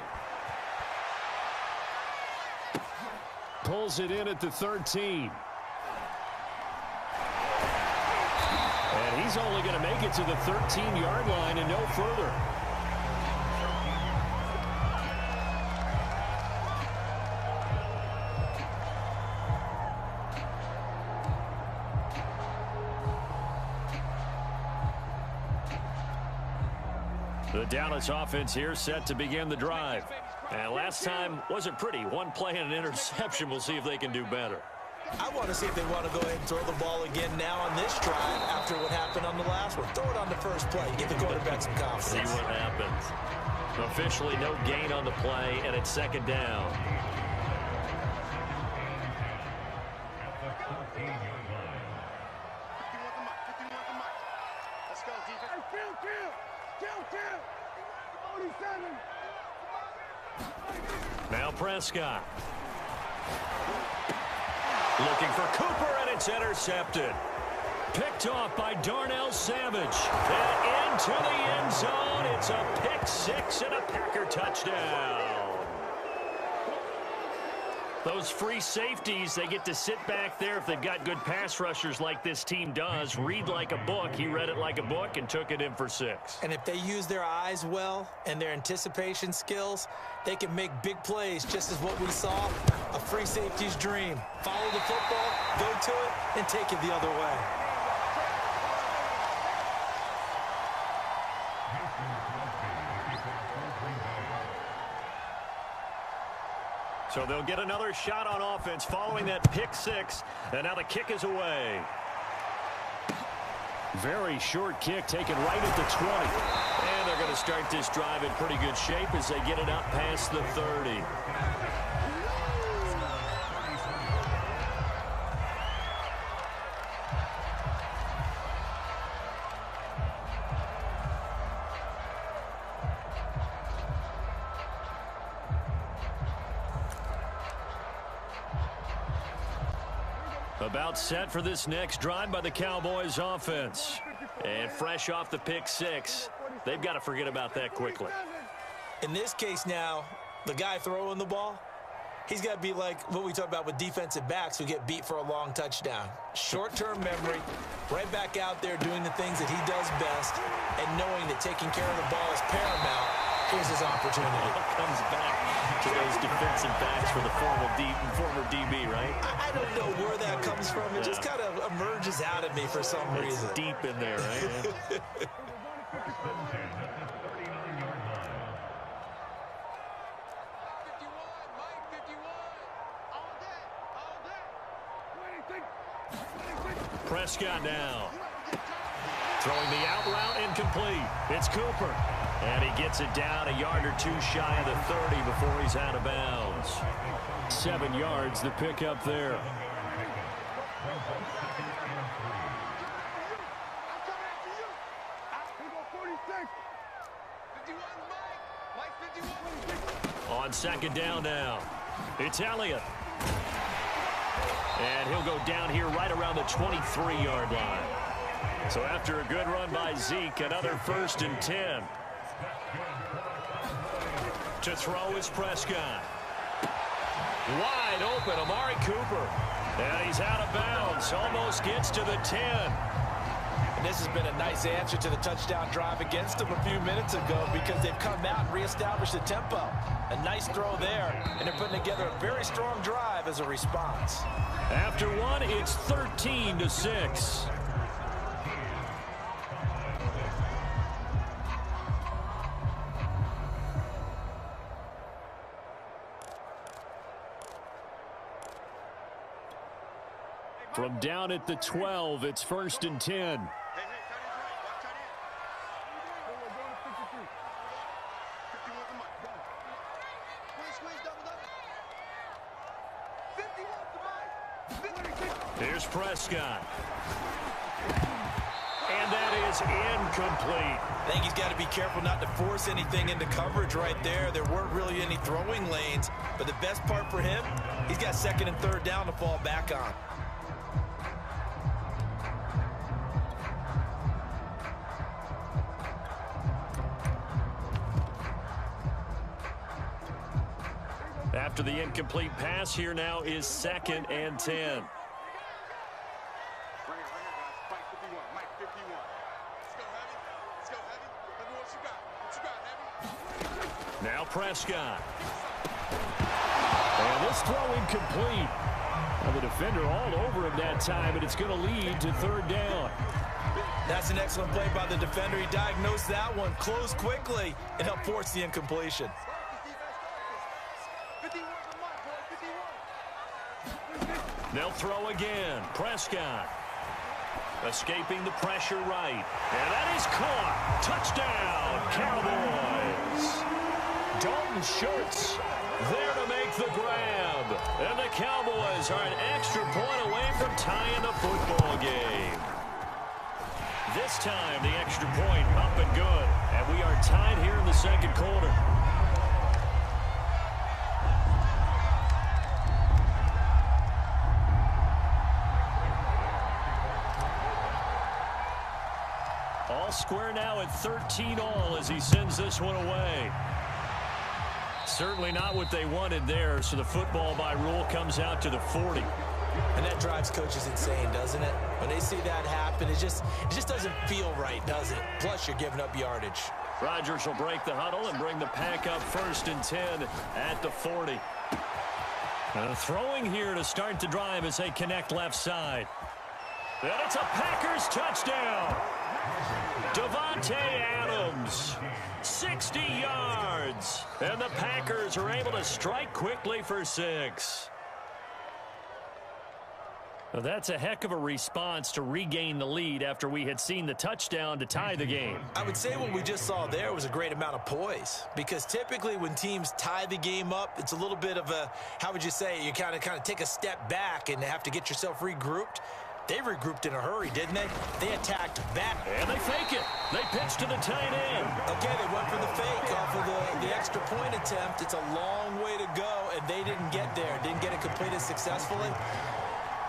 Pulls it in at the 13. And he's only going to make it to the 13-yard line and no further. The Dallas offense here set to begin the drive. And last time wasn't pretty. One play and an interception. We'll see if they can do better. I want to see if they want to go ahead and throw the ball again now on this drive after what happened on the last one. Throw it on the first play. Give the quarterback some confidence. See what happens. Officially no gain on the play, and it's 2nd down. Now Prescott. Looking for Cooper, and it's intercepted. Picked off by Darnell Savage. And into the end zone. It's a pick 6 and a Packer touchdown. Those free safeties, they get to sit back there if they've got good pass rushers like this team does. Read like a book. He read it like a book and took it in for 6. And if they use their eyes well and their anticipation skills, they can make big plays, just as what we saw, a free safety's dream. Follow the football, go to it, and take it the other way. So they'll get another shot on offense following that pick 6. And now the kick is away. Very short kick taken right at the 20. And they're going to start this drive in pretty good shape as they get it up past the 30. About set for this next drive by the Cowboys offense. And fresh off the pick 6, they've got to forget about that quickly. In this case now, the guy throwing the ball, he's got to be like what we talk about with defensive backs who get beat for a long touchdown. Short-term memory, right back out there doing the things that he does best, and knowing that taking care of the ball is paramount. Here's his opportunity. Comes back to those defensive backs for the former DB, right? I don't know where that comes from. It just kind of emerges out of me for some reason. It's deep in there, right? Prescott now. Throwing the out route incomplete. It's Cooper. And he gets it down a yard or two shy of the 30 before he's out of bounds. 7 yards the pick up there. On second down now. It's Elliott. And he'll go down here right around the 23-yard line. So after a good run by Zeke, another 1st and 10. To throw is Prescott. Wide open, Amari Cooper. And he's out of bounds. Almost gets to the 10. And this has been a nice answer to the touchdown drive against them a few minutes ago because they've come out and reestablished the tempo. A nice throw there, and they're putting together a very strong drive as a response. After one, it's 13-6. From down at the 12, it's 1st and 10. Here's Prescott. And that is incomplete. I think he's got to be careful not to force anything into coverage right there. There weren't really any throwing lanes, but the best part for him, he's got 2nd and 3rd down to fall back on. After the incomplete pass, here now is 2nd and 10. Now Prescott. And this throw incomplete. And the defender all over him that time, and it's going to lead to 3rd down. That's an excellent play by the defender. He diagnosed that one, closed quickly, and helped force the incompletion. They'll throw again. Prescott. Escaping the pressure right. And that is caught. Touchdown, Cowboys. Dalton Schultz there to make the grab. And the Cowboys are an extra point away from tying the football game. This time, the extra point up and good. And we are tied here in the 2nd quarter. All square now at 13-all as he sends this one away. Certainly not what they wanted there, so the football by rule comes out to the 40. And that drives coaches insane, doesn't it? When they see that happen, it just doesn't feel right, does it? Plus, you're giving up yardage. Rodgers will break the huddle and bring the pack up 1st and 10 at the 40. Throwing here to start the drive as they connect left side. And it's a Packers touchdown. Davante Adams, 60 yards. And the Packers are able to strike quickly for 6. Well, that's a heck of a response to regain the lead after we had seen the touchdown to tie the game. I would say what we just saw there was a great amount of poise, because typically when teams tie the game up, it's a little bit of a, how would you say, you kind of take a step back and have to get yourself regrouped. They regrouped in a hurry, didn't they? They attacked back. And they fake it. They pitch to the tight end. Okay, they went for the fake off of the extra point attempt. It's a long way to go, and they didn't get there. Didn't get it completed successfully.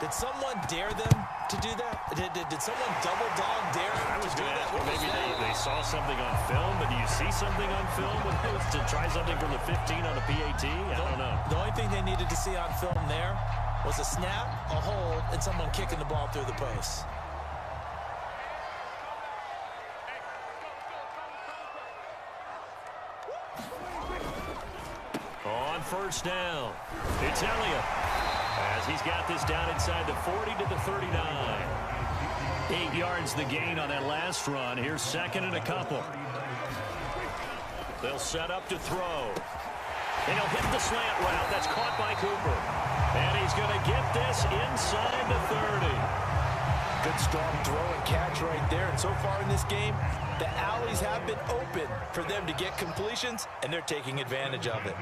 Did someone dare them to do that? Did someone double dog dare them to do that? Maybe they saw something on film, but do you see something on film to try something from the 15 on a PAT? I don't know. The only thing they needed to see on film there was a snap, a hold, and someone kicking the ball through the post. On 1st down, it's Elliott, as he's got this down inside the 40 to the 39. 8 yards the gain on that last run. Here's 2nd and a couple. They'll set up to throw. And he'll hit the slant route. That's caught by Cooper. And he's going to get this inside the 30. Good, strong throw and catch right there. And so far in this game, the alleys have been open for them to get completions, and they're taking advantage of it.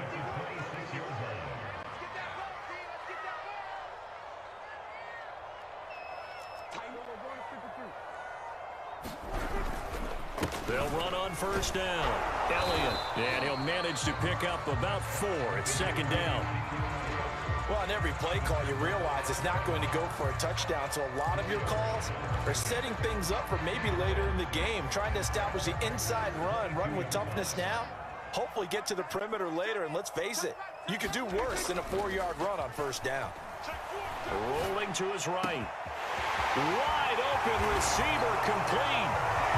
They'll run on first down. Elliott, and he'll manage to pick up about 4. It's second down. Well, on every play call, you realize it's not going to go for a touchdown, so a lot of your calls are setting things up for maybe later in the game, trying to establish the inside run with toughness now, hopefully get to the perimeter later, and let's face it, you could do worse than a 4-yard run on first down. Rolling to his right. Wide open receiver complete.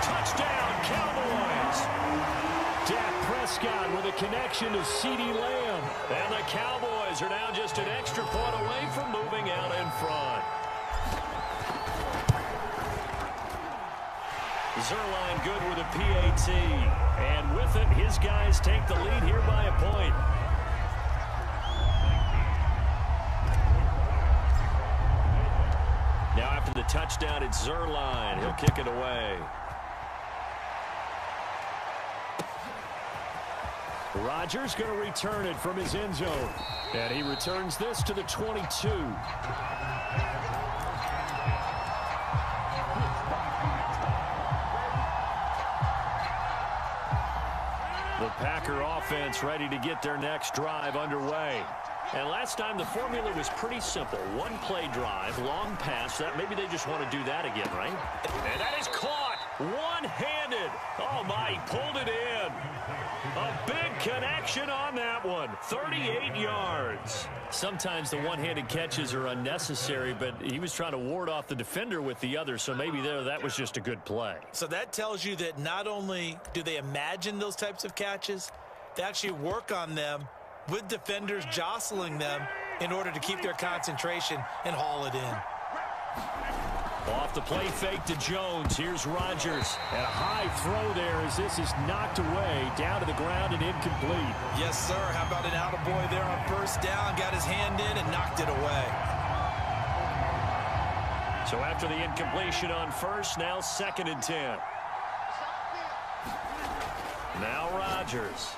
Touchdown, Cowboys. Dak Prescott with a connection to CeeDee Lamb. And the Cowboys are now just an extra point away from moving out in front. Zerline good with a PAT. And with it, his guys take the lead here by a point. Now after the touchdown, it's Zerline. He'll kick it away. Rodgers going to return it from his end zone. And he returns this to the 22. The Packer offense ready to get their next drive underway. And last time the formula was pretty simple. One play drive, long pass. That maybe they just want to do that again, right? And that is caught one-handed. Oh my, he pulled it in. A big connection on that one. 38 yards. Sometimes the one-handed catches are unnecessary, but he was trying to ward off the defender with the other, so maybe that was just a good play. So that tells you that not only do they imagine those types of catches, they actually work on them with defenders jostling them in order to keep their concentration and haul it in. Off the play fake to Jones. Here's Rodgers. And a high throw there as this is knocked away, down to the ground and incomplete. Yes, sir. How about an attaboy there on first down? Got his hand in and knocked it away. So after the incompletion on first, now 2nd and 10. Now Rodgers.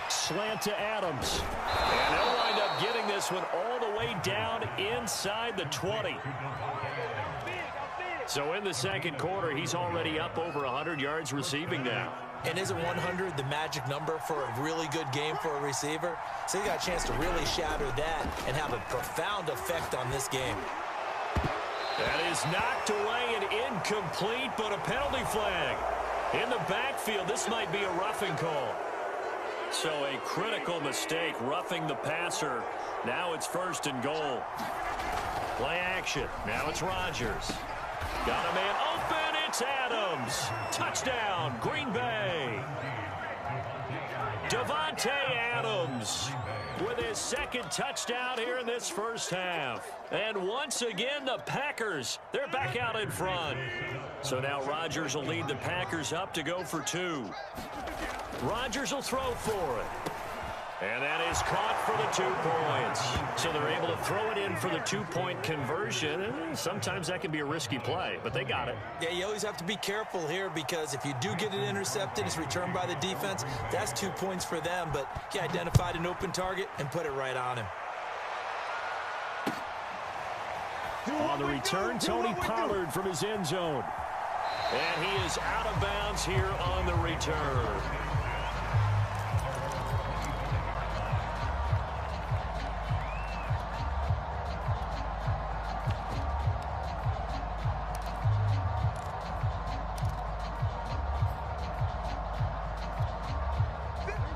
Slant to Adams. And they'll wind up getting this one all the way down inside the 20. So in the second quarter, he's already up over 100 yards receiving now. And isn't 100 the magic number for a really good game for a receiver? So he got a chance to really shatter that and have a profound effect on this game. That is knocked away and incomplete, but a penalty flag. In the backfield, this might be a roughing call. So a critical mistake, roughing the passer. Now it's 1st and goal. Play action. Now it's Rodgers. Got a man open. It's Adams. Touchdown, Green Bay. Davante Adams with his 2nd touchdown here in this first half. And once again, the Packers, they're back out in front. So now Rodgers will lead the Packers up to go for 2. Rodgers will throw for it. And that is caught for the 2 points. So they're able to throw it in for the 2-point conversion. And sometimes that can be a risky play, but they got it. Yeah, you always have to be careful here because if you do get it intercepted, it's returned by the defense. That's 2 points for them, but he identified an open target and put it right on him. On the return, Tony Pollard from his end zone. And he is out of bounds here on the return.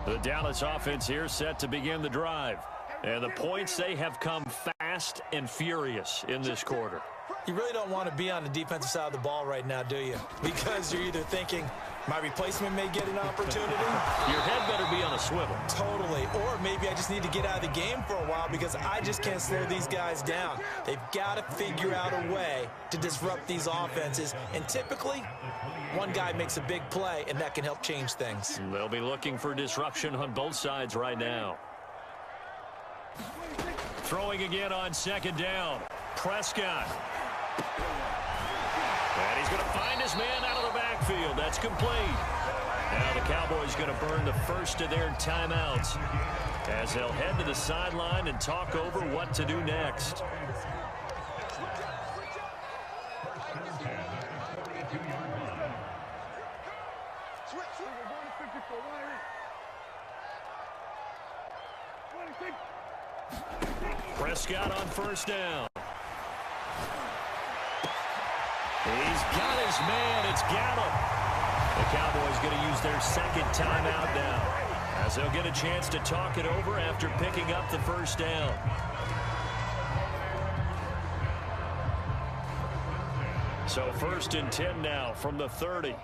The Dallas offense here set to begin the drive. And the points, they have come fast and furious in this quarter. You really don't want to be on the defensive side of the ball right now, do you? Because you're either thinking, my replacement may get an opportunity. Your head better be on a swivel. Totally. Or maybe I just need to get out of the game for a while because I just can't slow these guys down. They've got to figure out a way to disrupt these offenses. And typically, one guy makes a big play, and that can help change things. They'll be looking for disruption on both sides right now. Throwing again on 2nd down. Prescott. And he's going to find his man out of the backfield. That's complete. Now the Cowboys going to burn the first of their timeouts as they'll head to the sideline and talk over what to do next. Prescott on first down. He's got his man. It's Gallup. The Cowboys going to use their second timeout now as they'll get a chance to talk it over after picking up the first down. So 1st and 10 now from the 30.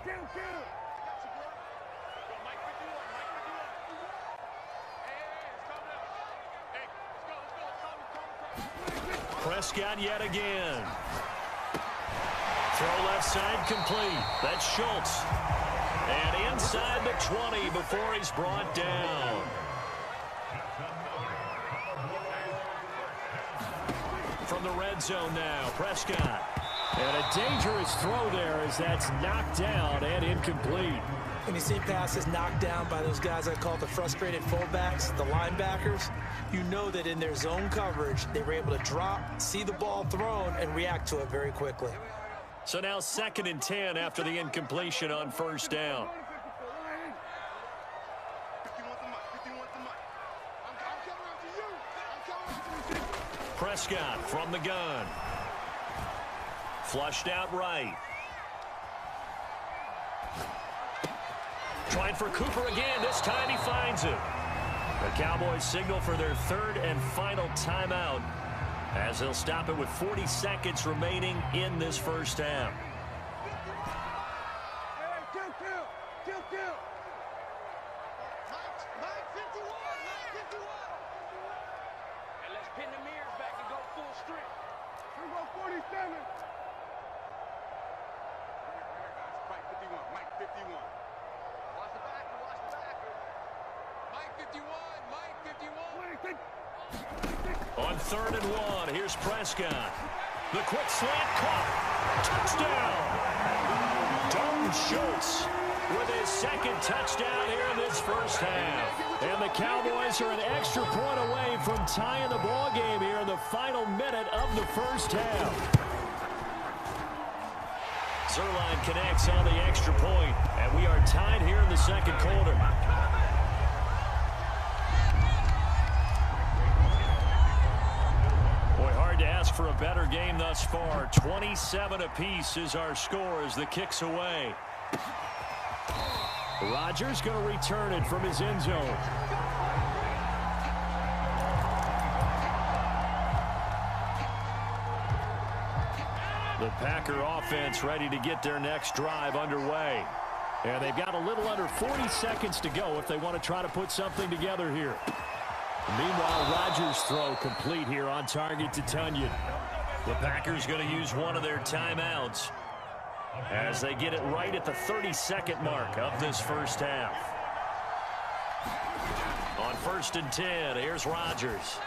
Prescott yet again. Throw left side complete. That's Schultz. And inside the 20 before he's brought down. From the red zone now, Prescott. And a dangerous throw there as that's knocked down and incomplete. When you see passes knocked down by those guys I call the frustrated fullbacks, the linebackers, you know that in their zone coverage, they were able to drop, see the ball thrown, and react to it very quickly. So now 2nd and 10 after the incompletion on first down. Prescott from the gun. Flushed out right. Trying for Cooper again. This time he finds it. The Cowboys signal for their 3rd and final timeout as they'll stop it with 40 seconds remaining in this first half. On 3rd and 1, here's Prescott. The quick slant caught. Touchdown. Dalton Schultz with his 2nd touchdown here in this first half. And the Cowboys are an extra point away from tying the ball game here in the final minute of the first half. Zerline connects on the extra point, and we are tied here in the 2nd quarter. To ask for a better game thus far. 27 apiece is our score as the kick's away. Rodgers going to return it from his end zone. The Packer offense ready to get their next drive underway. And they've got a little under 40 seconds to go if they want to try to put something together here. Meanwhile, Rodgers' throw complete here on target to Tunyon. The Packers going to use one of their timeouts as they get it right at the 30-second mark of this first half. On 1st and 10, here's Rodgers.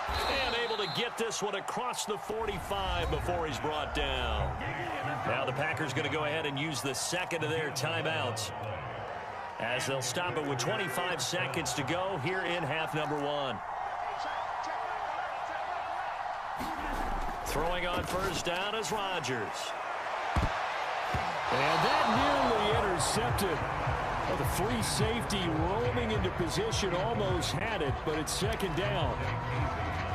And able to get this one across the 45 before he's brought down. Now the Packers going to go ahead and use the 2nd of their timeouts as they'll stop it with 25 seconds to go here in half number 1. Throwing on first down is Rodgers. And that nearly intercepted. Well, the free safety roaming into position almost had it, but it's 2nd down.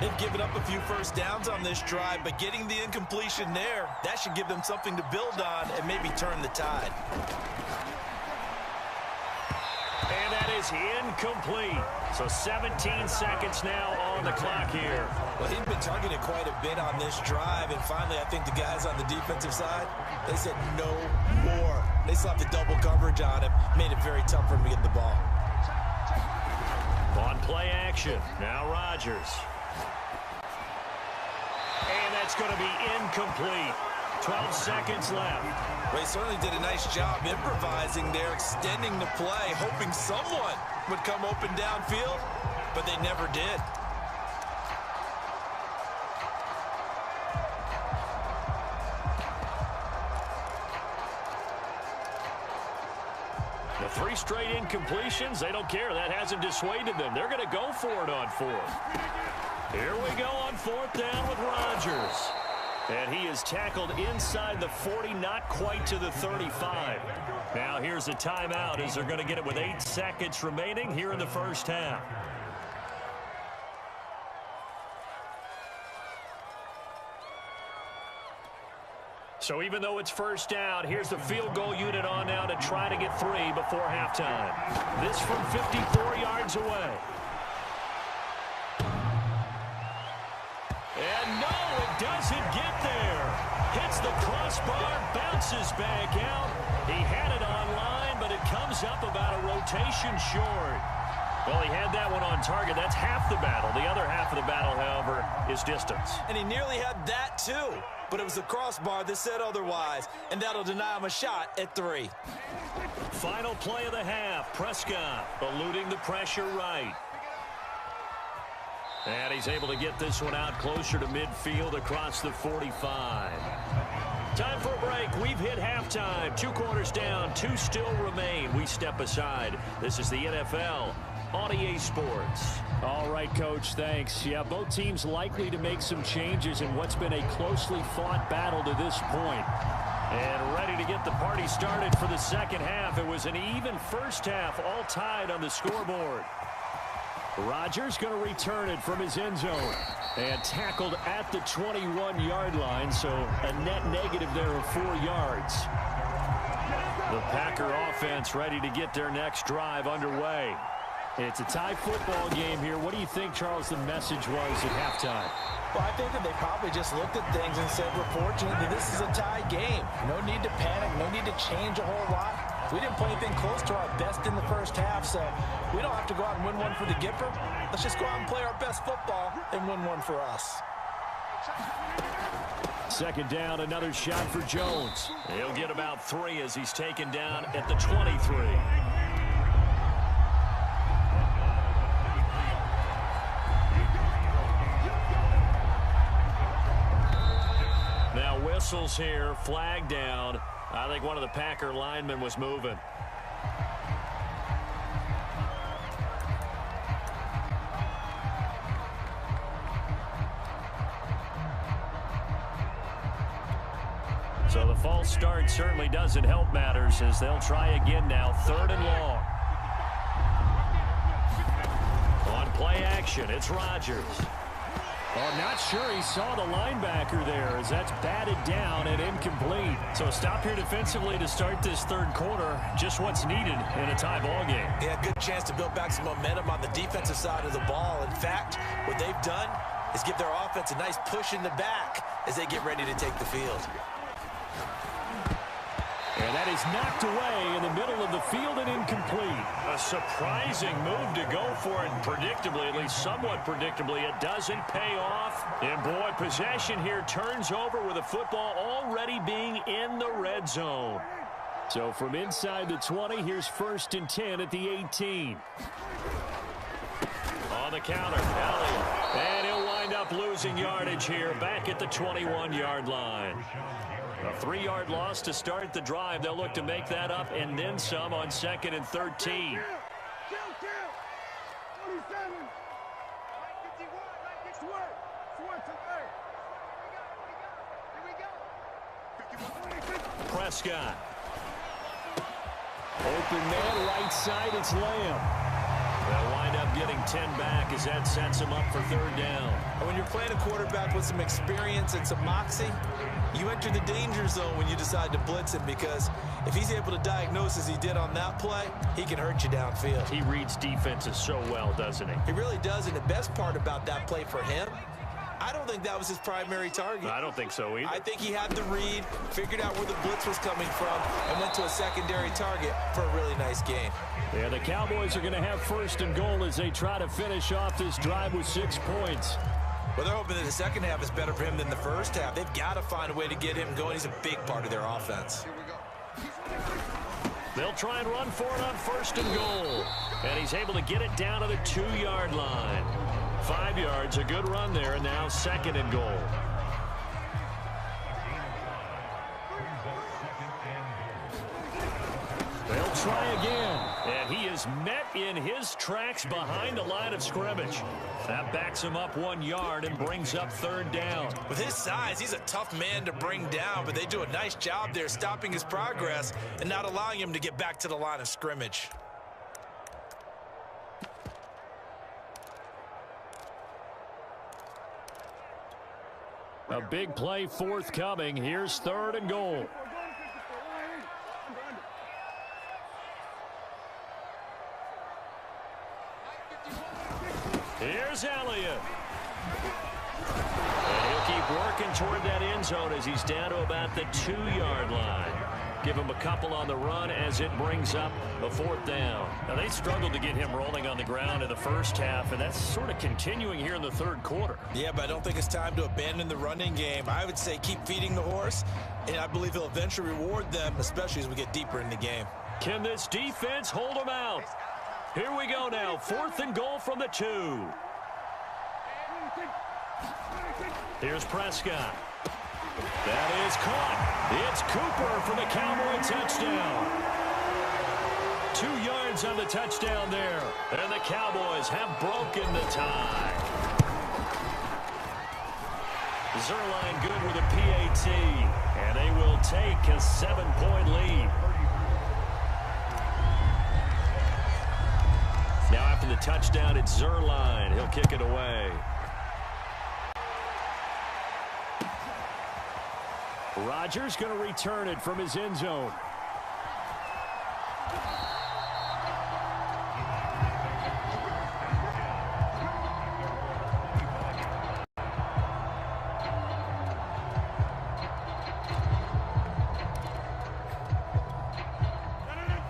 They've given up a few first downs on this drive, but getting the incompletion there, that should give them something to build on and maybe turn the tide. And that is incomplete. So 17 seconds now on the clock here. Well, he's been targeted quite a bit on this drive, and finally I think the guys on the defensive side, they said no more. They slapped the double coverage on him, made it very tough for him to get the ball. On play action, now Rodgers. And that's going to be incomplete. 12 seconds left. Well, he certainly did a nice job improvising there, extending the play, hoping someone would come open downfield, but they never did. straight incompletions. They don't care. That hasn't dissuaded them. They're going to go for it on fourth. Here we go on fourth down with Rodgers. And he is tackled inside the 40, not quite to the 35. Now here's a timeout as they're going to get it with 8 seconds remaining here in the first half. So even though it's first down, here's the field goal unit on now to try to get 3 before halftime. This from 54 yards away. And no, it doesn't get there. Hits the crossbar, bounces back out. He had it on line, but it comes up about a rotation short. Well, he had that one on target. That's half the battle. The other half of the battle, however, is distance. And he nearly had that, too. But it was the crossbar that said otherwise, and that'll deny him a shot at 3. Final play of the half. Prescott eluding the pressure right. And he's able to get this one out closer to midfield across the 45. Time for a break. We've hit halftime. 2 quarters down. 2 still remain. We step aside. This is the NFL on EA Sports. All right, Coach, thanks. Yeah, both teams likely to make some changes in what's been a closely fought battle to this point. And ready to get the party started for the second half. It was an even first half, all tied on the scoreboard. Rodgers going to return it from his end zone. And tackled at the 21-yard line, so a net negative there of 4 yards. The Packer offense ready to get their next drive underway. It's a tie football game here. What do you think, Charles, the message was at halftime? Well, I think that they probably just looked at things and said, we're fortunate that this is a tie game. No need to panic, no need to change a whole lot. We didn't play anything close to our best in the first half, so we don't have to go out and win one for the Gipper. Let's just go out and play our best football and win one for us. Second down, another shot for Jones. He'll get about 3 as he's taken down at the 23. Now whistles here, flag down. I think one of the Packer linemen was moving. So the false start certainly doesn't help matters as they'll try again now. 3rd and long. On play action, it's Rodgers. Well, I'm not sure he saw the linebacker there as that's batted down and incomplete. So a stop here defensively to start this third quarter. Just what's needed in a tie ball game. Yeah, good chance to build back some momentum on the defensive side of the ball. In fact, what they've done is give their offense a nice push in the back as they get ready to take the field. And that is knocked away in the middle of the field and incomplete. A surprising move to go for it, and predictably, at least somewhat predictably, it doesn't pay off. And boy, possession here turns over with the football already being in the red zone. So from inside the 20, here's 1st and 10 at the 18. On the counter, Elliott. And he'll wind up losing yardage here back at the 21-yard line. A 3-yard loss to start the drive. They'll look to make that up and then some on 2nd and 13. Prescott. Open man, right side, it's Lamb. They'll wind up getting 10 back as that sets him up for 3rd down. And when you're playing a quarterback with some experience and some moxie, you enter the danger zone when you decide to blitz him, because if he's able to diagnose as he did on that play, he can hurt you downfield. He reads defenses so well, doesn't he? He really does, and the best part about that play for him, I don't think that was his primary target. I don't think so either. I think he had the read, figured out where the blitz was coming from, and went to a secondary target for a really nice game. Yeah, the Cowboys are going to have 1st and goal as they try to finish off this drive with 6 points. Well, they're hoping that the second half is better for him than the first half. They've got to find a way to get him going. He's a big part of their offense. They'll try and run for it on 1st and goal. And he's able to get it down to the 2-yard line. 5 yards, a good run there, and now 2nd and goal. They'll try again. is met in his tracks behind the line of scrimmage. That backs him up 1 yard and brings up third down. With his size, he's a tough man to bring down, but they do a nice job there stopping his progress and not allowing him to get back to the line of scrimmage. A big play forthcoming. Here's third and goal. Here's Elliott. And he'll keep working toward that end zone as he's down to about the 2-yard line. Give him a couple on the run as it brings up a fourth down. Now, they struggled to get him rolling on the ground in the first half, and that's sort of continuing here in the third quarter. Yeah, but I don't think it's time to abandon the running game. I would say keep feeding the horse, and I believe he'll eventually reward them, especially as we get deeper in the game. Can this defense hold him out? Here we go now. 4th and goal from the 2. Here's Prescott. That is caught. It's Cooper for the Cowboy touchdown. 2 yards on the touchdown there. And the Cowboys have broken the tie. Zerline good with a PAT. And they will take a 7-point lead. Now after the touchdown, it's Zerline. He'll kick it away. Rodgers going to return it from his end zone.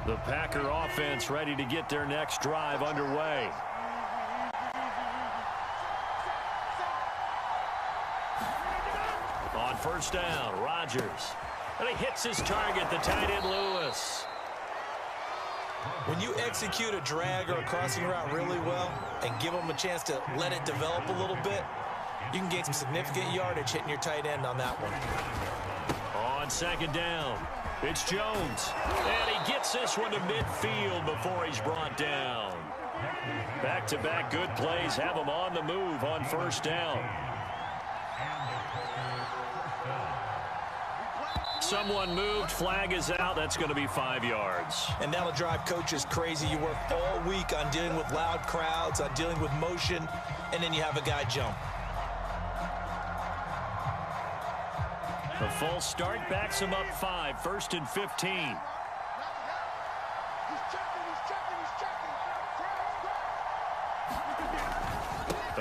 The Packer offense ready to get their next drive underway. On first down, Rodgers. And he hits his target, the tight end Lewis. When you execute a drag or a crossing route really well and give them a chance to let it develop a little bit, you can gain some significant yardage hitting your tight end on that one. On second down, it's Jones. And he gets this one to midfield before he's brought down. Back-to-back good plays have him on the move on first down. Someone moved, flag is out. That's going to be 5 yards. And that'll drive coaches crazy. You work all week on dealing with loud crowds, on dealing with motion, and then you have a guy jump. The false start backs him up 5, 1st and 15.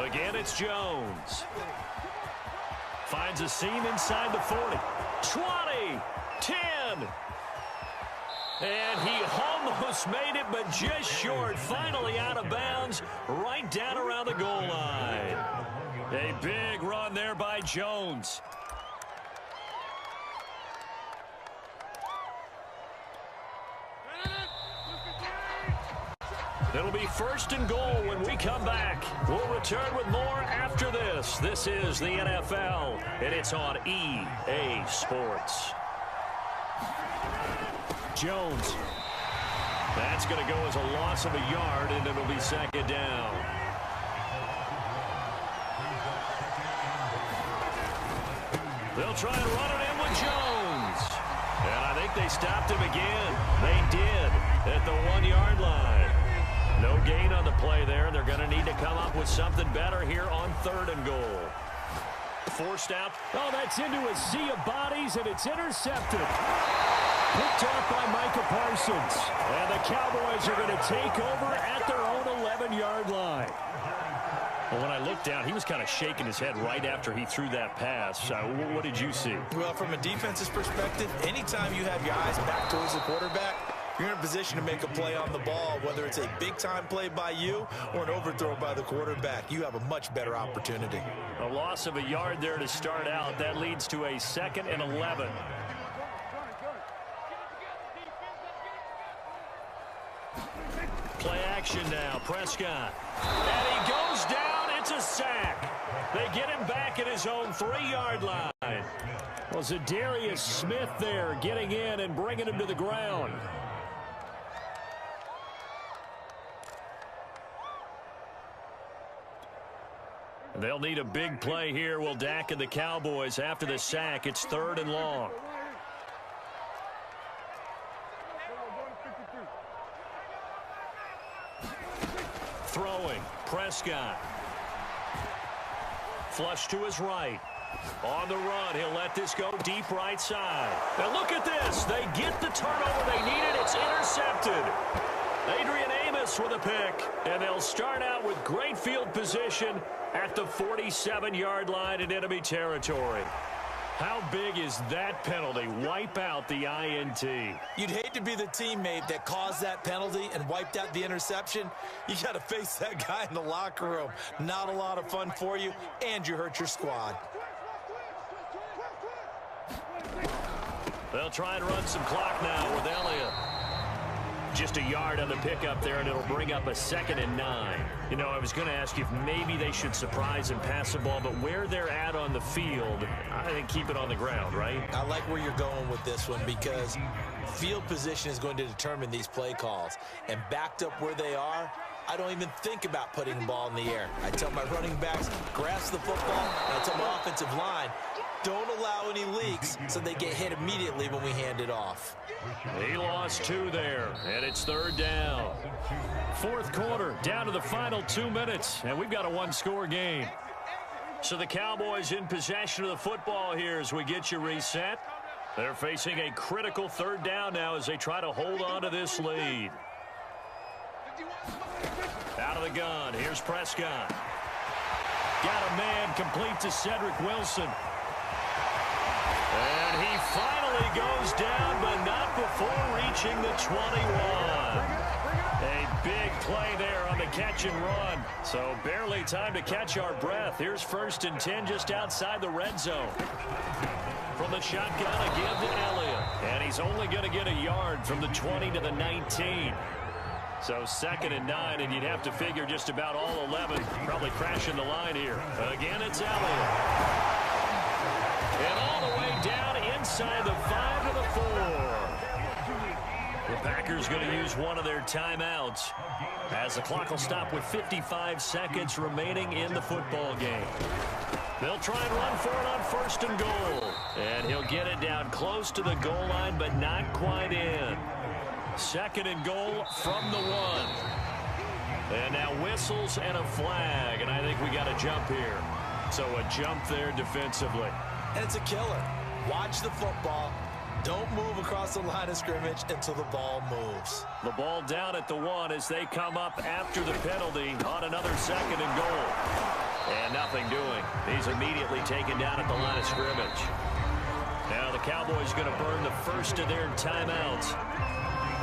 Again, it's Jones. Finds a seam inside the 40. 20, 10. And he almost made it, but just short. Finally out of bounds, right down around the goal line. A big run there by Jones. It'll be 1st and goal when we come back. We'll return with more after this. This is the NFL, and it's on EA Sports. Jones. That's going to go as a loss of a yard, and it'll be second down. They'll try and run it in with Jones. And I think they stopped him again. They did at the 1-yard line. No gain on the play there. They're going to need to come up with something better here on 3rd and goal. Forced out. Oh, that's into a sea of bodies, and it's intercepted. Picked off by Micah Parsons. And the Cowboys are going to take over at their own 11-yard line. Well, when I looked down, he was kind of shaking his head right after he threw that pass. What did you see? Well, from a defense's perspective, anytime you have your eyes back towards the quarterback, you're in a position to make a play on the ball, whether it's a big-time play by you or an overthrow by the quarterback. You have a much better opportunity. A loss of a yard there to start out. That leads to a 2nd and 11. Play action now. Prescott. And he goes down. It's a sack. They get him back at his own 3-yard line. Well, Zadarius Smith there getting in and bringing him to the ground. They'll need a big play here. Will Dak and the Cowboys after the sack. It's 3rd and long. Throwing. Prescott. Flush to his right. On the run, he'll let this go deep right side. Now look at this. They get the turnover they needed. It's intercepted. Adrian Amos with a pick. And they'll start out with great field position at the 47-yard line in enemy territory. How big is that penalty? Wipe out the INT. You'd hate to be the teammate that caused that penalty and wiped out the interception. You got to face that guy in the locker room. Not a lot of fun for you, and you hurt your squad. They'll try and run some clock now with Elliott. Just a yard on the pickup there, and it'll bring up a 2nd and 9. You know, I was going to ask you if maybe they should surprise and pass the ball, but where they're at on the field, I think keep it on the ground, right? I like where you're going with this one because field position is going to determine these play calls. And backed up where they are, I don't even think about putting the ball in the air. I tell my running backs, grasp the football, and I tell my offensive line, don't allow any leaks so they get hit immediately when we hand it off. He lost 2 there, and it's 3rd down. 4th quarter, down to the final 2 minutes, and we've got a 1-score game. So the Cowboys in possession of the football here as we get you reset. They're facing a critical 3rd down now as they try to hold on to this lead. Out of the gun, here's Prescott. Got a man complete to Cedric Wilson. And he finally goes down, but not before reaching the 21. A big play there on the catch and run. So barely time to catch our breath. Here's 1st and 10 just outside the red zone. From the shotgun, a give to Elliott. And he's only going to get a yard from the 20 to the 19. So 2nd and 9, and you'd have to figure just about all 11 probably crashing the line here. Again, it's Elliott. And all the way down inside the 5 to the 4. The Packers going to use one of their timeouts as the clock will stop with 55 seconds remaining in the football game. They'll try and run for it on 1st and goal. And he'll get it down close to the goal line, but not quite in. 2nd and goal from the 1. And now whistles and a flag, and I think we got a jump here. So a jump there defensively. And it's a killer. Watch the football. Don't move across the line of scrimmage until the ball moves. The ball down at the 1 as they come up after the penalty on another 2nd and goal. And nothing doing. He's immediately taken down at the line of scrimmage. Now the Cowboys going to burn the first of their timeouts.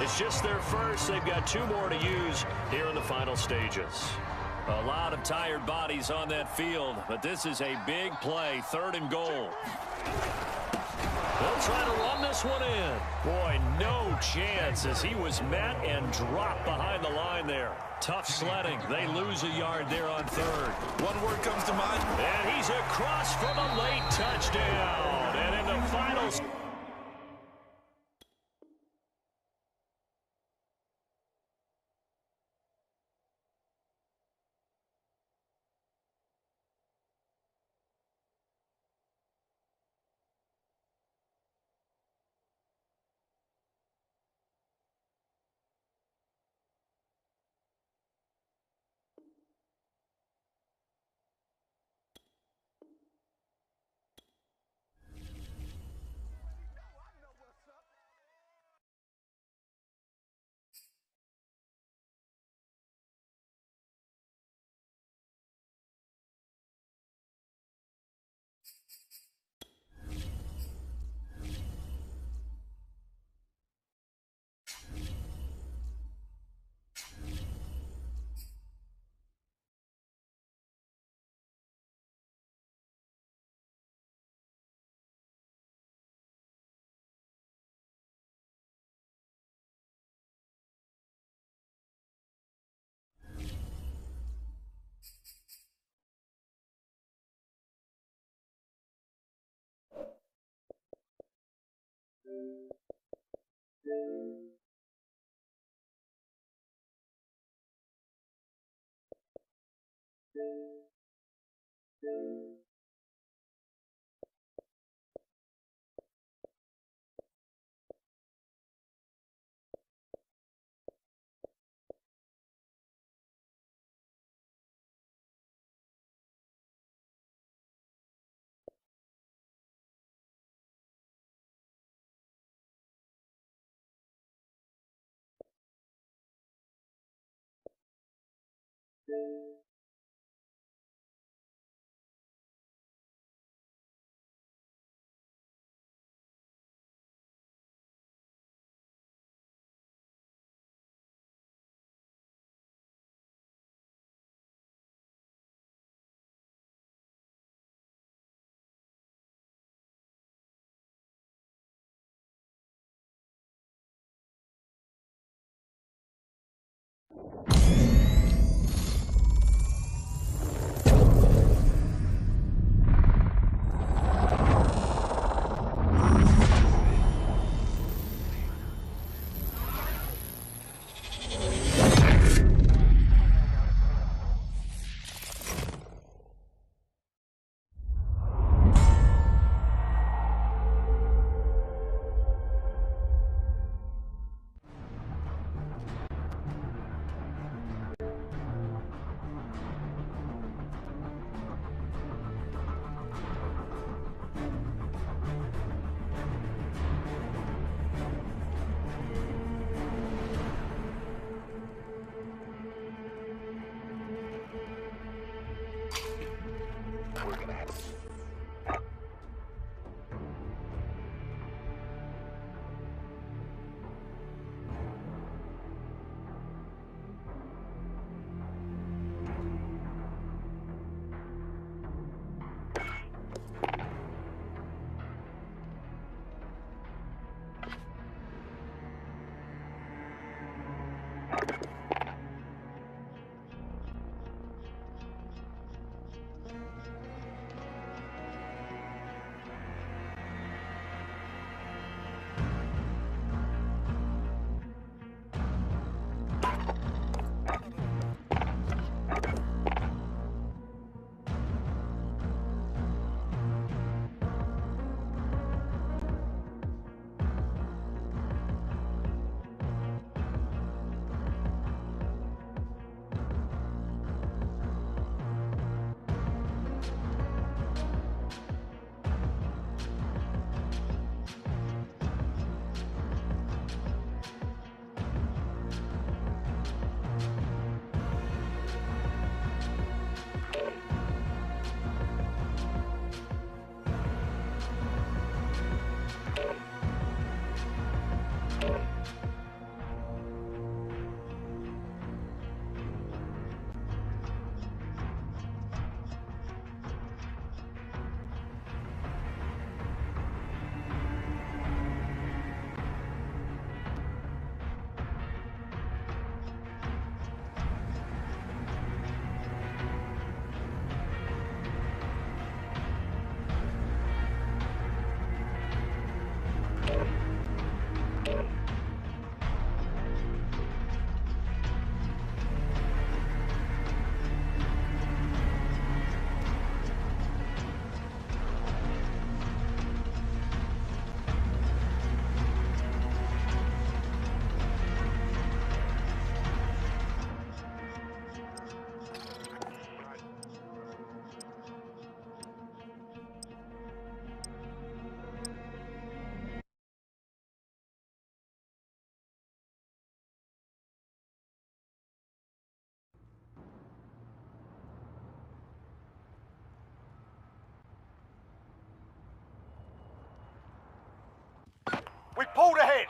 It's just their first. They've got 2 more to use here in the final stages. A lot of tired bodies on that field, but this is a big play, 3rd and goal. They'll try to run this one in. Boy, no chance as he was met and dropped behind the line there. Tough sledding. They lose a yard there on 3rd. One word comes to mind. And he's across for the late touchdown. And in the final We pulled ahead.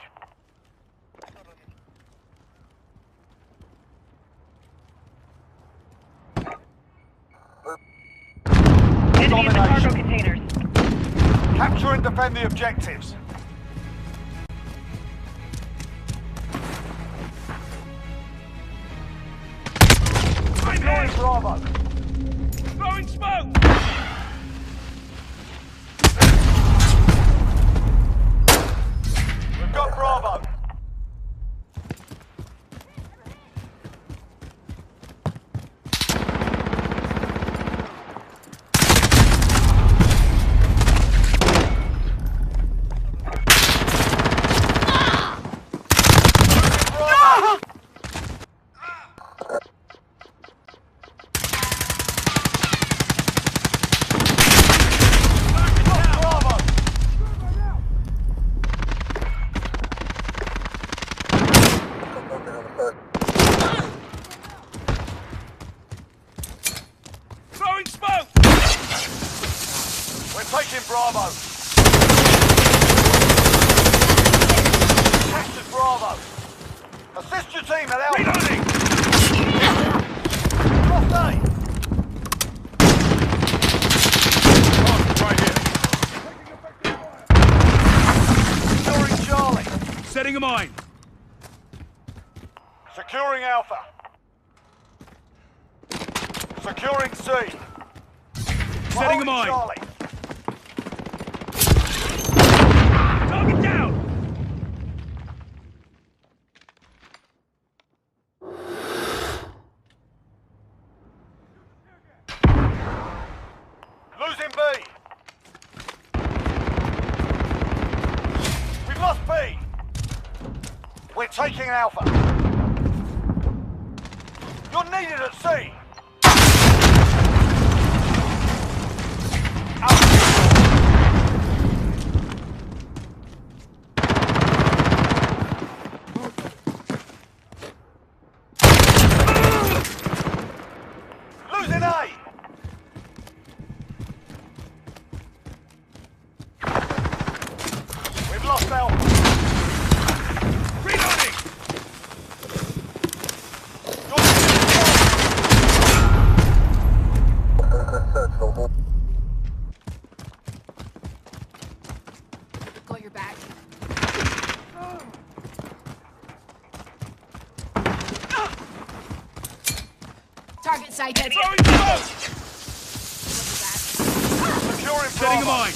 Enemy in the cargo containers. Capture and defend the objectives. Deploying Bravo. Throwing smoke! We've got Bravo. Throwing smoke! We're taking Bravo. Captured Bravo. Assist your team at Alpha. Reloading! Lost A. Right here. Securing Charlie. Setting a mine. Securing Alpha. Securing C. Setting a mine. Charlie. Target down! Losing B. We've lost B. We're taking Alpha. You're needed at C. Losing A. We've lost Alpha. Reloading! Got your back. Target sighted. Throwing smoke! Securing Setting a Bravo. mine.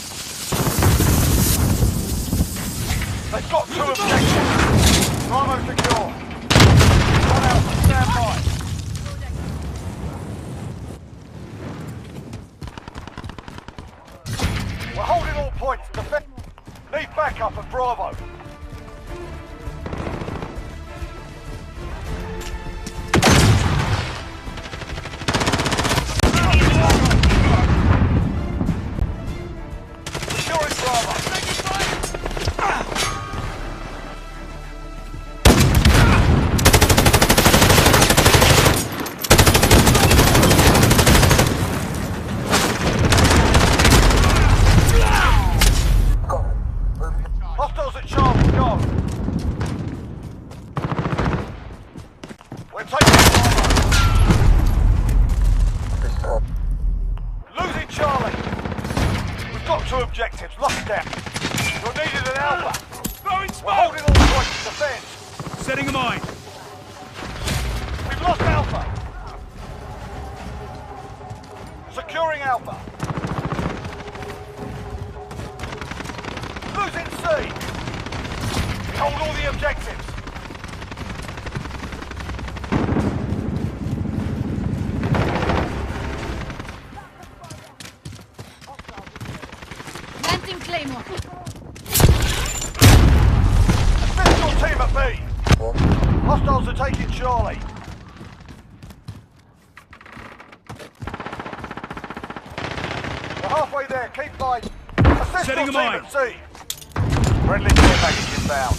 They've got two objectives. Bravo secure. One Alpha, stand by. We're holding all points. Defend. Need backup at Bravo. Securing Bravo. Hostiles at Charlie, go. We're taking Bravo. Losing Charlie. We've got two objectives. Lost them. You're needed at Alpha. Throwing We're smoke! holding all points to defend. Setting a mine. We've lost Alpha. Securing Alpha. Losing C. We hold all the objectives. Planting Claymore. Assist your team at B. Hostiles are taking Charlie. We're halfway there. Keep fighting. Assist Setting your a team mine. at C. Friendly care package inbound.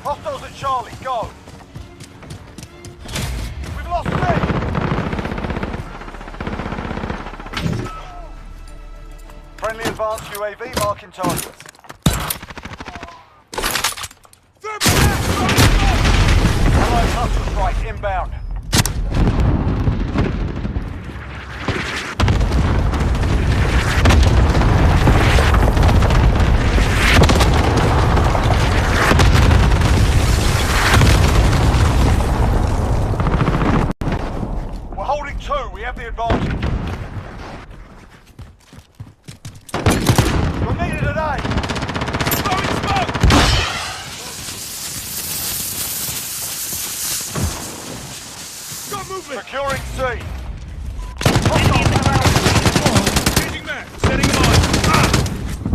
Hostiles at Charlie, go. We've lost C. Friendly advanced UAV marking targets. Allied cluster strike inbound. We're holding two, we have the advantage. You're needed at A. Throwing smoke! Got movement! Securing C. Hostiles around. Changing back! Setting a mine!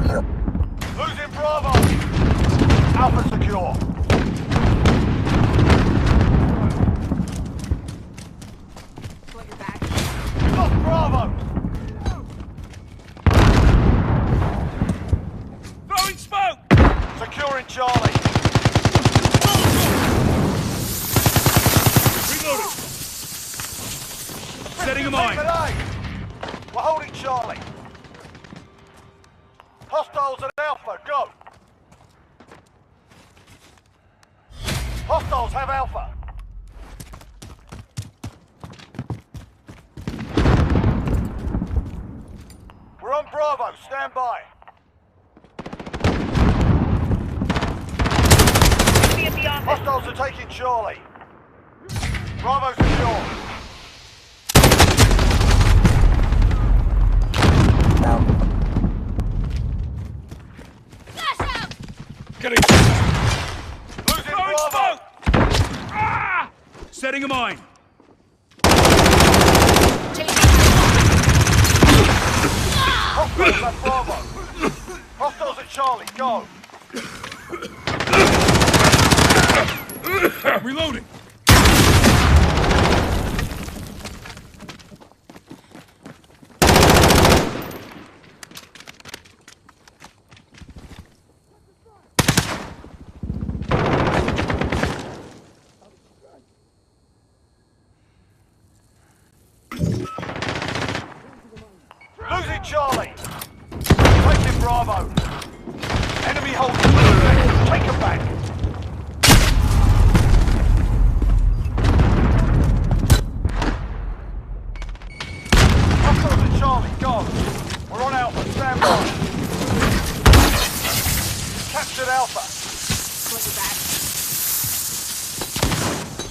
Losing Bravo. Alpha secure. Got your back. We've lost Bravo. Charlie. Reloading. Setting a mine. We're holding Charlie. Hostiles at Alpha, go. Hostiles have Alpha. We're on Bravo, stand by. Be at the office. Hostiles are taking Charlie. Bravo secure. Flash out! Getting Losing Bravo. setting a mine. Hostiles at Bravo. Hostiles at Charlie, go. Reloading. Losing Charlie. Taking Bravo. Enemy holding Bravo. Take them back. Hostiles at Charlie, go. We're on Alpha, stand by. Captured Alpha. Got your back.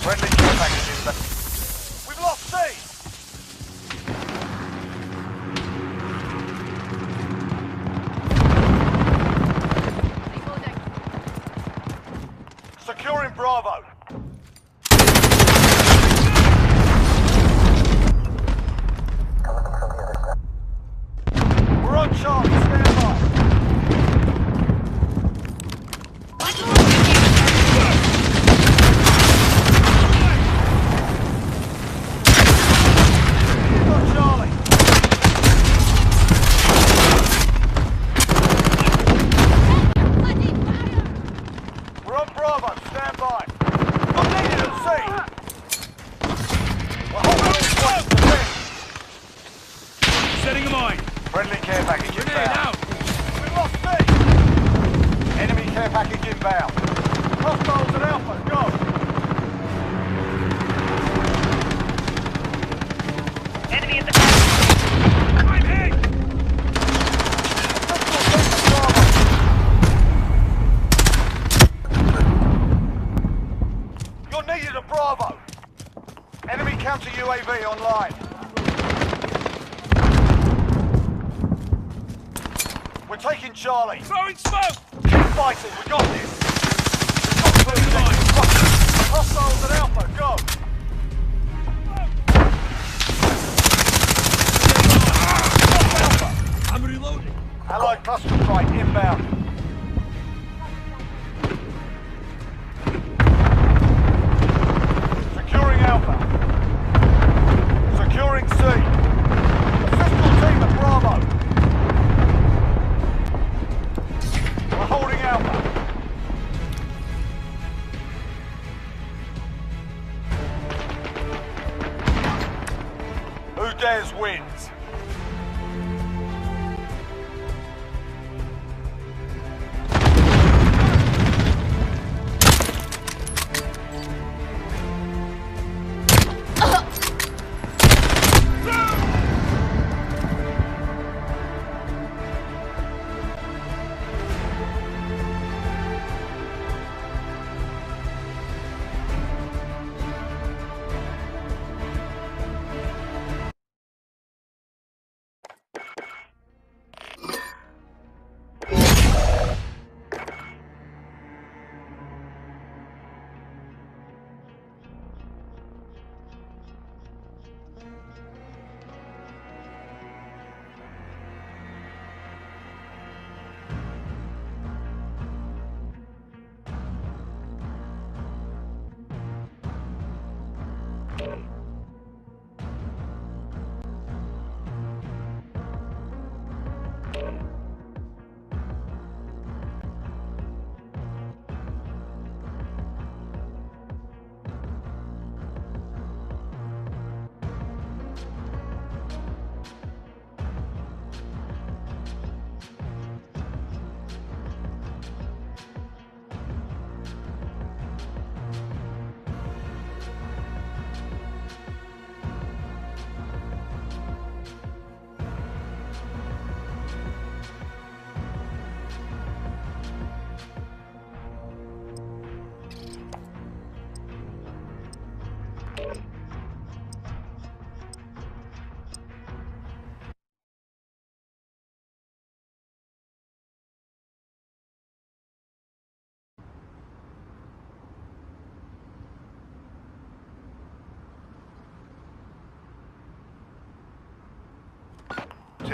Friendly care packages. We've lost C. Reloading. Securing Bravo. We're on Charlie, stand by. We've got Charlie. Bloody fire! We're on Bravo, stand by. Not needed at sea. We're holding all points to win. Setting a mine. Friendly care package Grenade inbound. out. We've lost C. Enemy care package inbound. Hostiles at Alpha, go. Enemy at the I'm hit. You're needed at Bravo. Enemy counter UAV online. We're taking Charlie. Throwing smoke. Keep fighting, we got this. We've got to lose this. Hostiles at Alpha, go. Alpha. I'm reloading. Allied cluster strike inbound. Securing Alpha. Securing C. Assistal team at Bravo. We're holding Alpha. Who dares wins?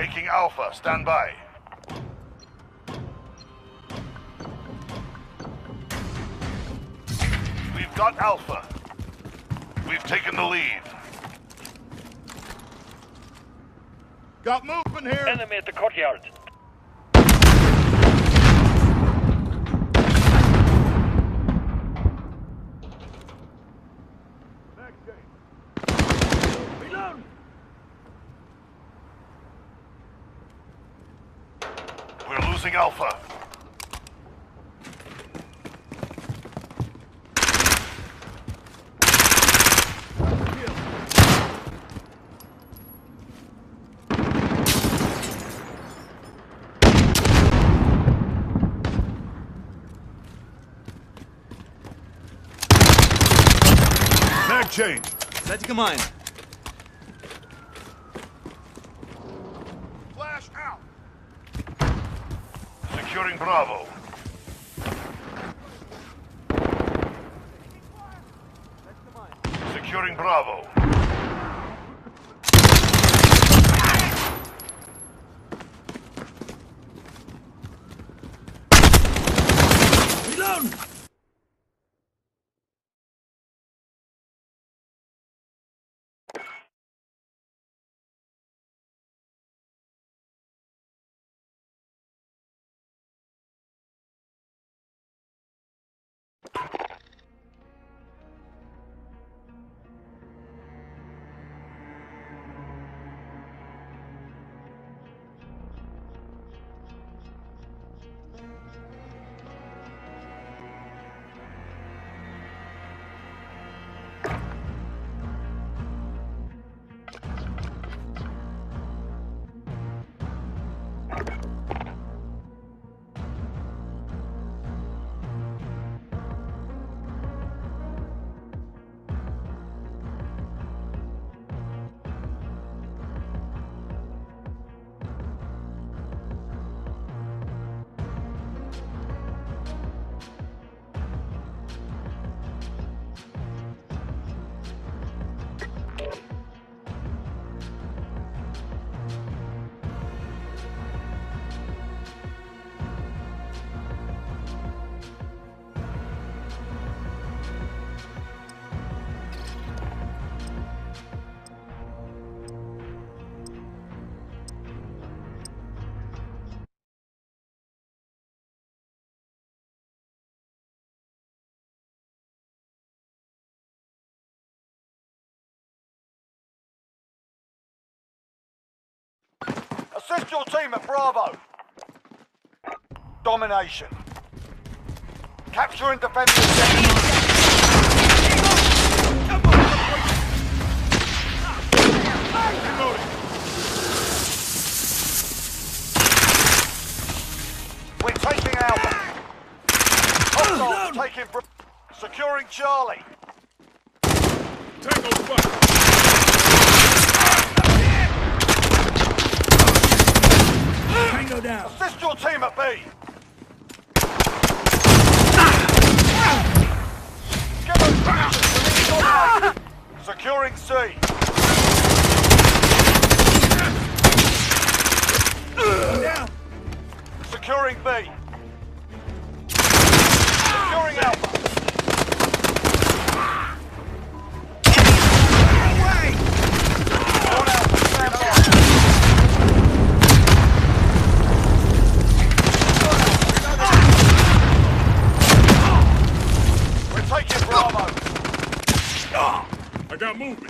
Taking Alpha, stand by. We've got Alpha. We've taken the lead. Got movement here. Enemy at the courtyard. Reload. We're losing Alpha. Mag change. Setting a mine. Flash out. Securing Bravo. Securing Bravo. Reload. Assist your team at Bravo. Domination. Capture and defend the objective. We're taking Alpha. Hostiles taking securing Charlie. Tango spot. Tango down. Assist your team at B. Give us position. Securing C. Down. Securing B. Securing Alpha. On Alpha, stand by. Taking Bravo. I got movement.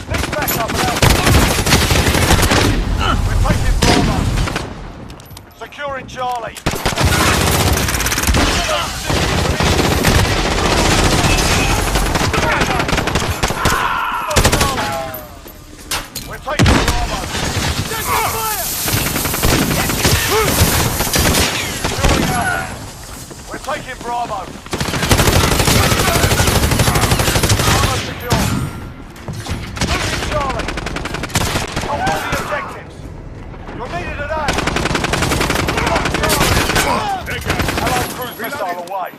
Next back up and out. We're taking Bravo. Securing Charlie. We're taking Bravo. Securing Alpha. We're taking Bravo. Bravo secure. Moving Charlie. Hold all the objectives. You're needed at A. Allied cruise missile away.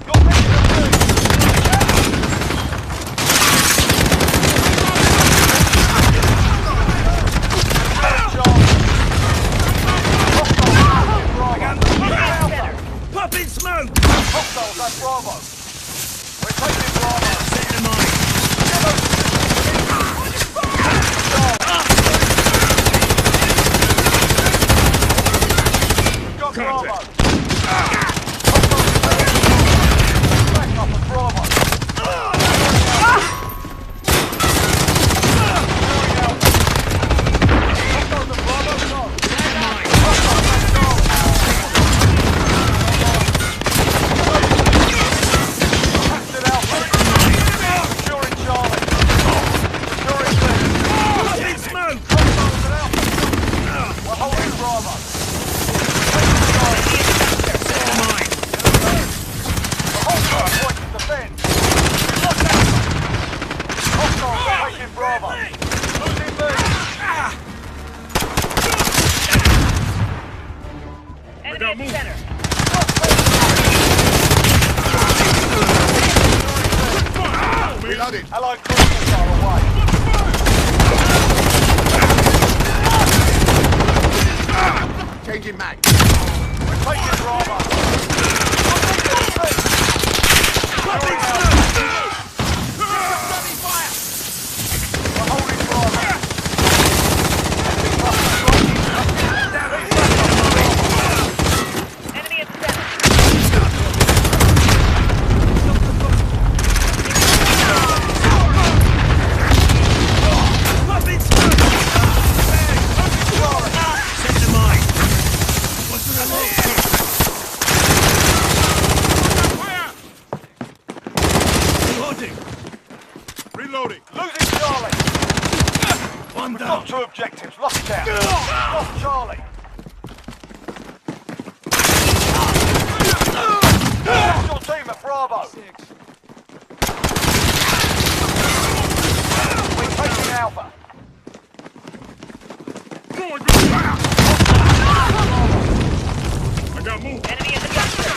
You're needed at B. Bravo. Losing B. Enemy at the center. Reloaded. Allied cruise missile away. Changing mag. We're taking Bravo. We're holding Bravo. Enemy at the center. Reloading. Losing Charlie. One We've down. got 2 objectives. Lost down. Lost Charlie. Lost your team at Bravo. We're taking Alpha. I got moved. Enemy at the dumpster.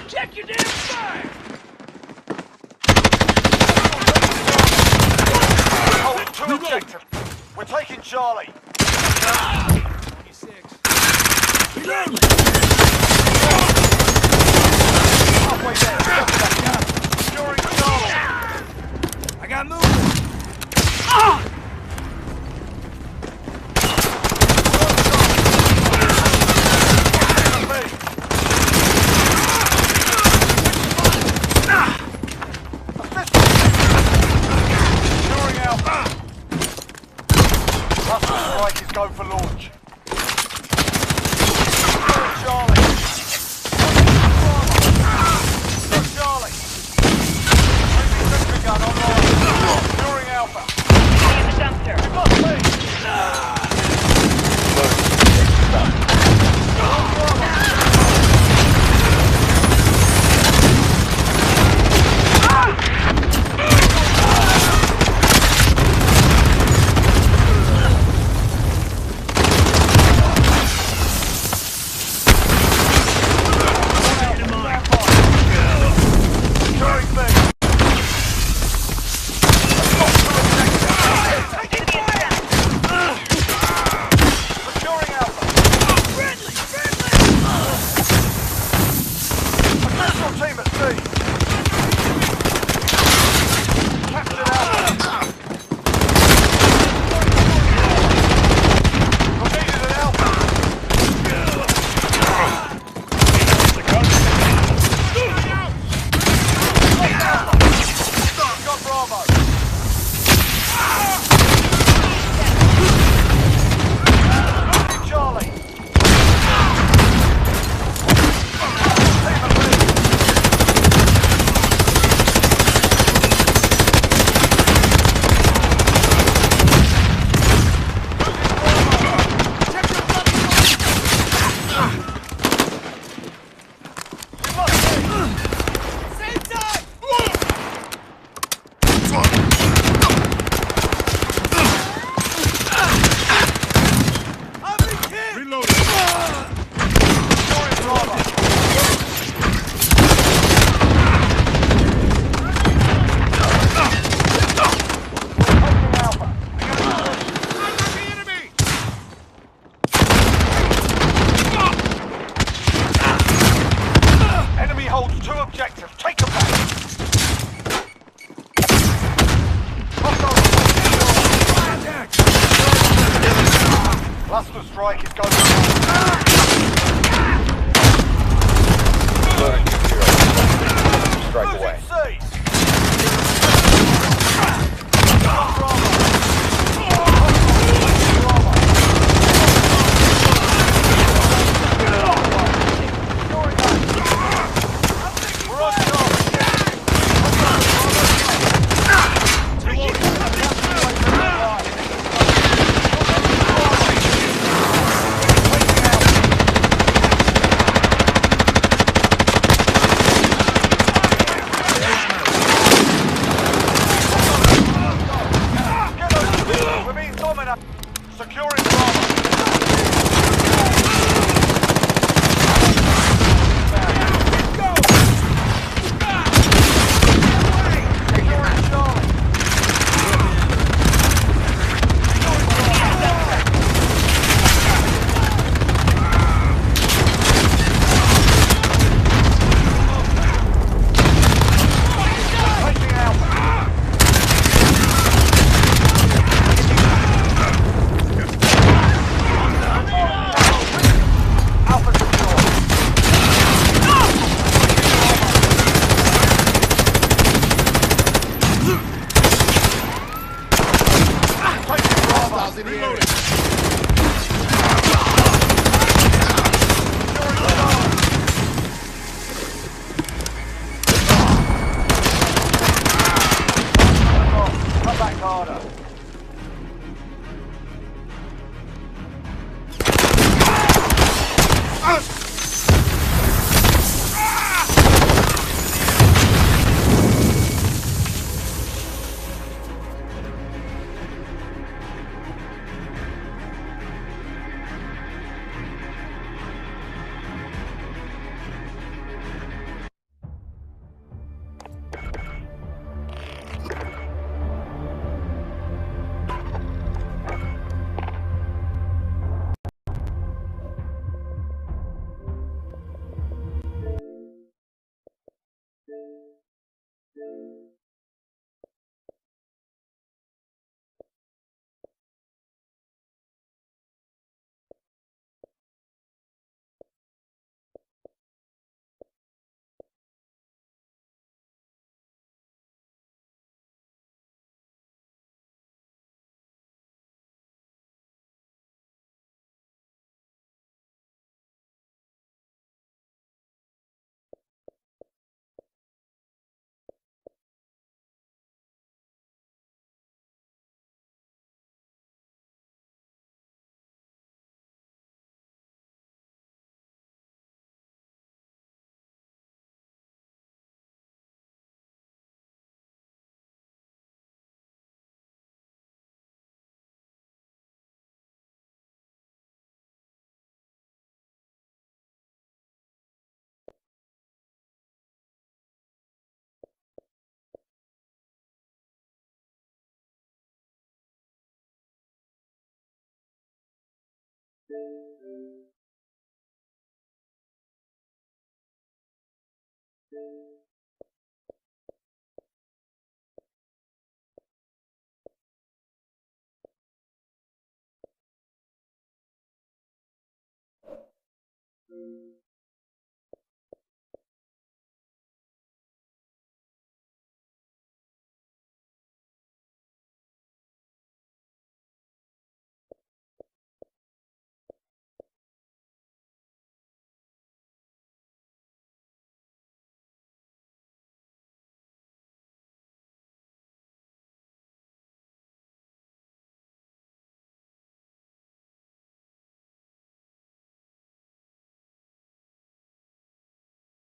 Check your damn fire! Holding 2 objectives. We're taking Charlie. Halfway there. Securing Charlie. I got moved. Securing Alpha. Cluster strike is go for launch. Securing Charlie. Got Charlie. Taking sentry gun online. Securing Alpha. Enemy at the dumpster. Lost me. Securing B. Securing Alpha. Official team at C. Captain Alpha. We're needed at Alpha. Got Bravo. Losing Charlie. Team at B. Reloading. Securing Bravo. Taking Alpha. Enemy holds 2 objectives. Take them back. Cluster strike is going Strike away. We're on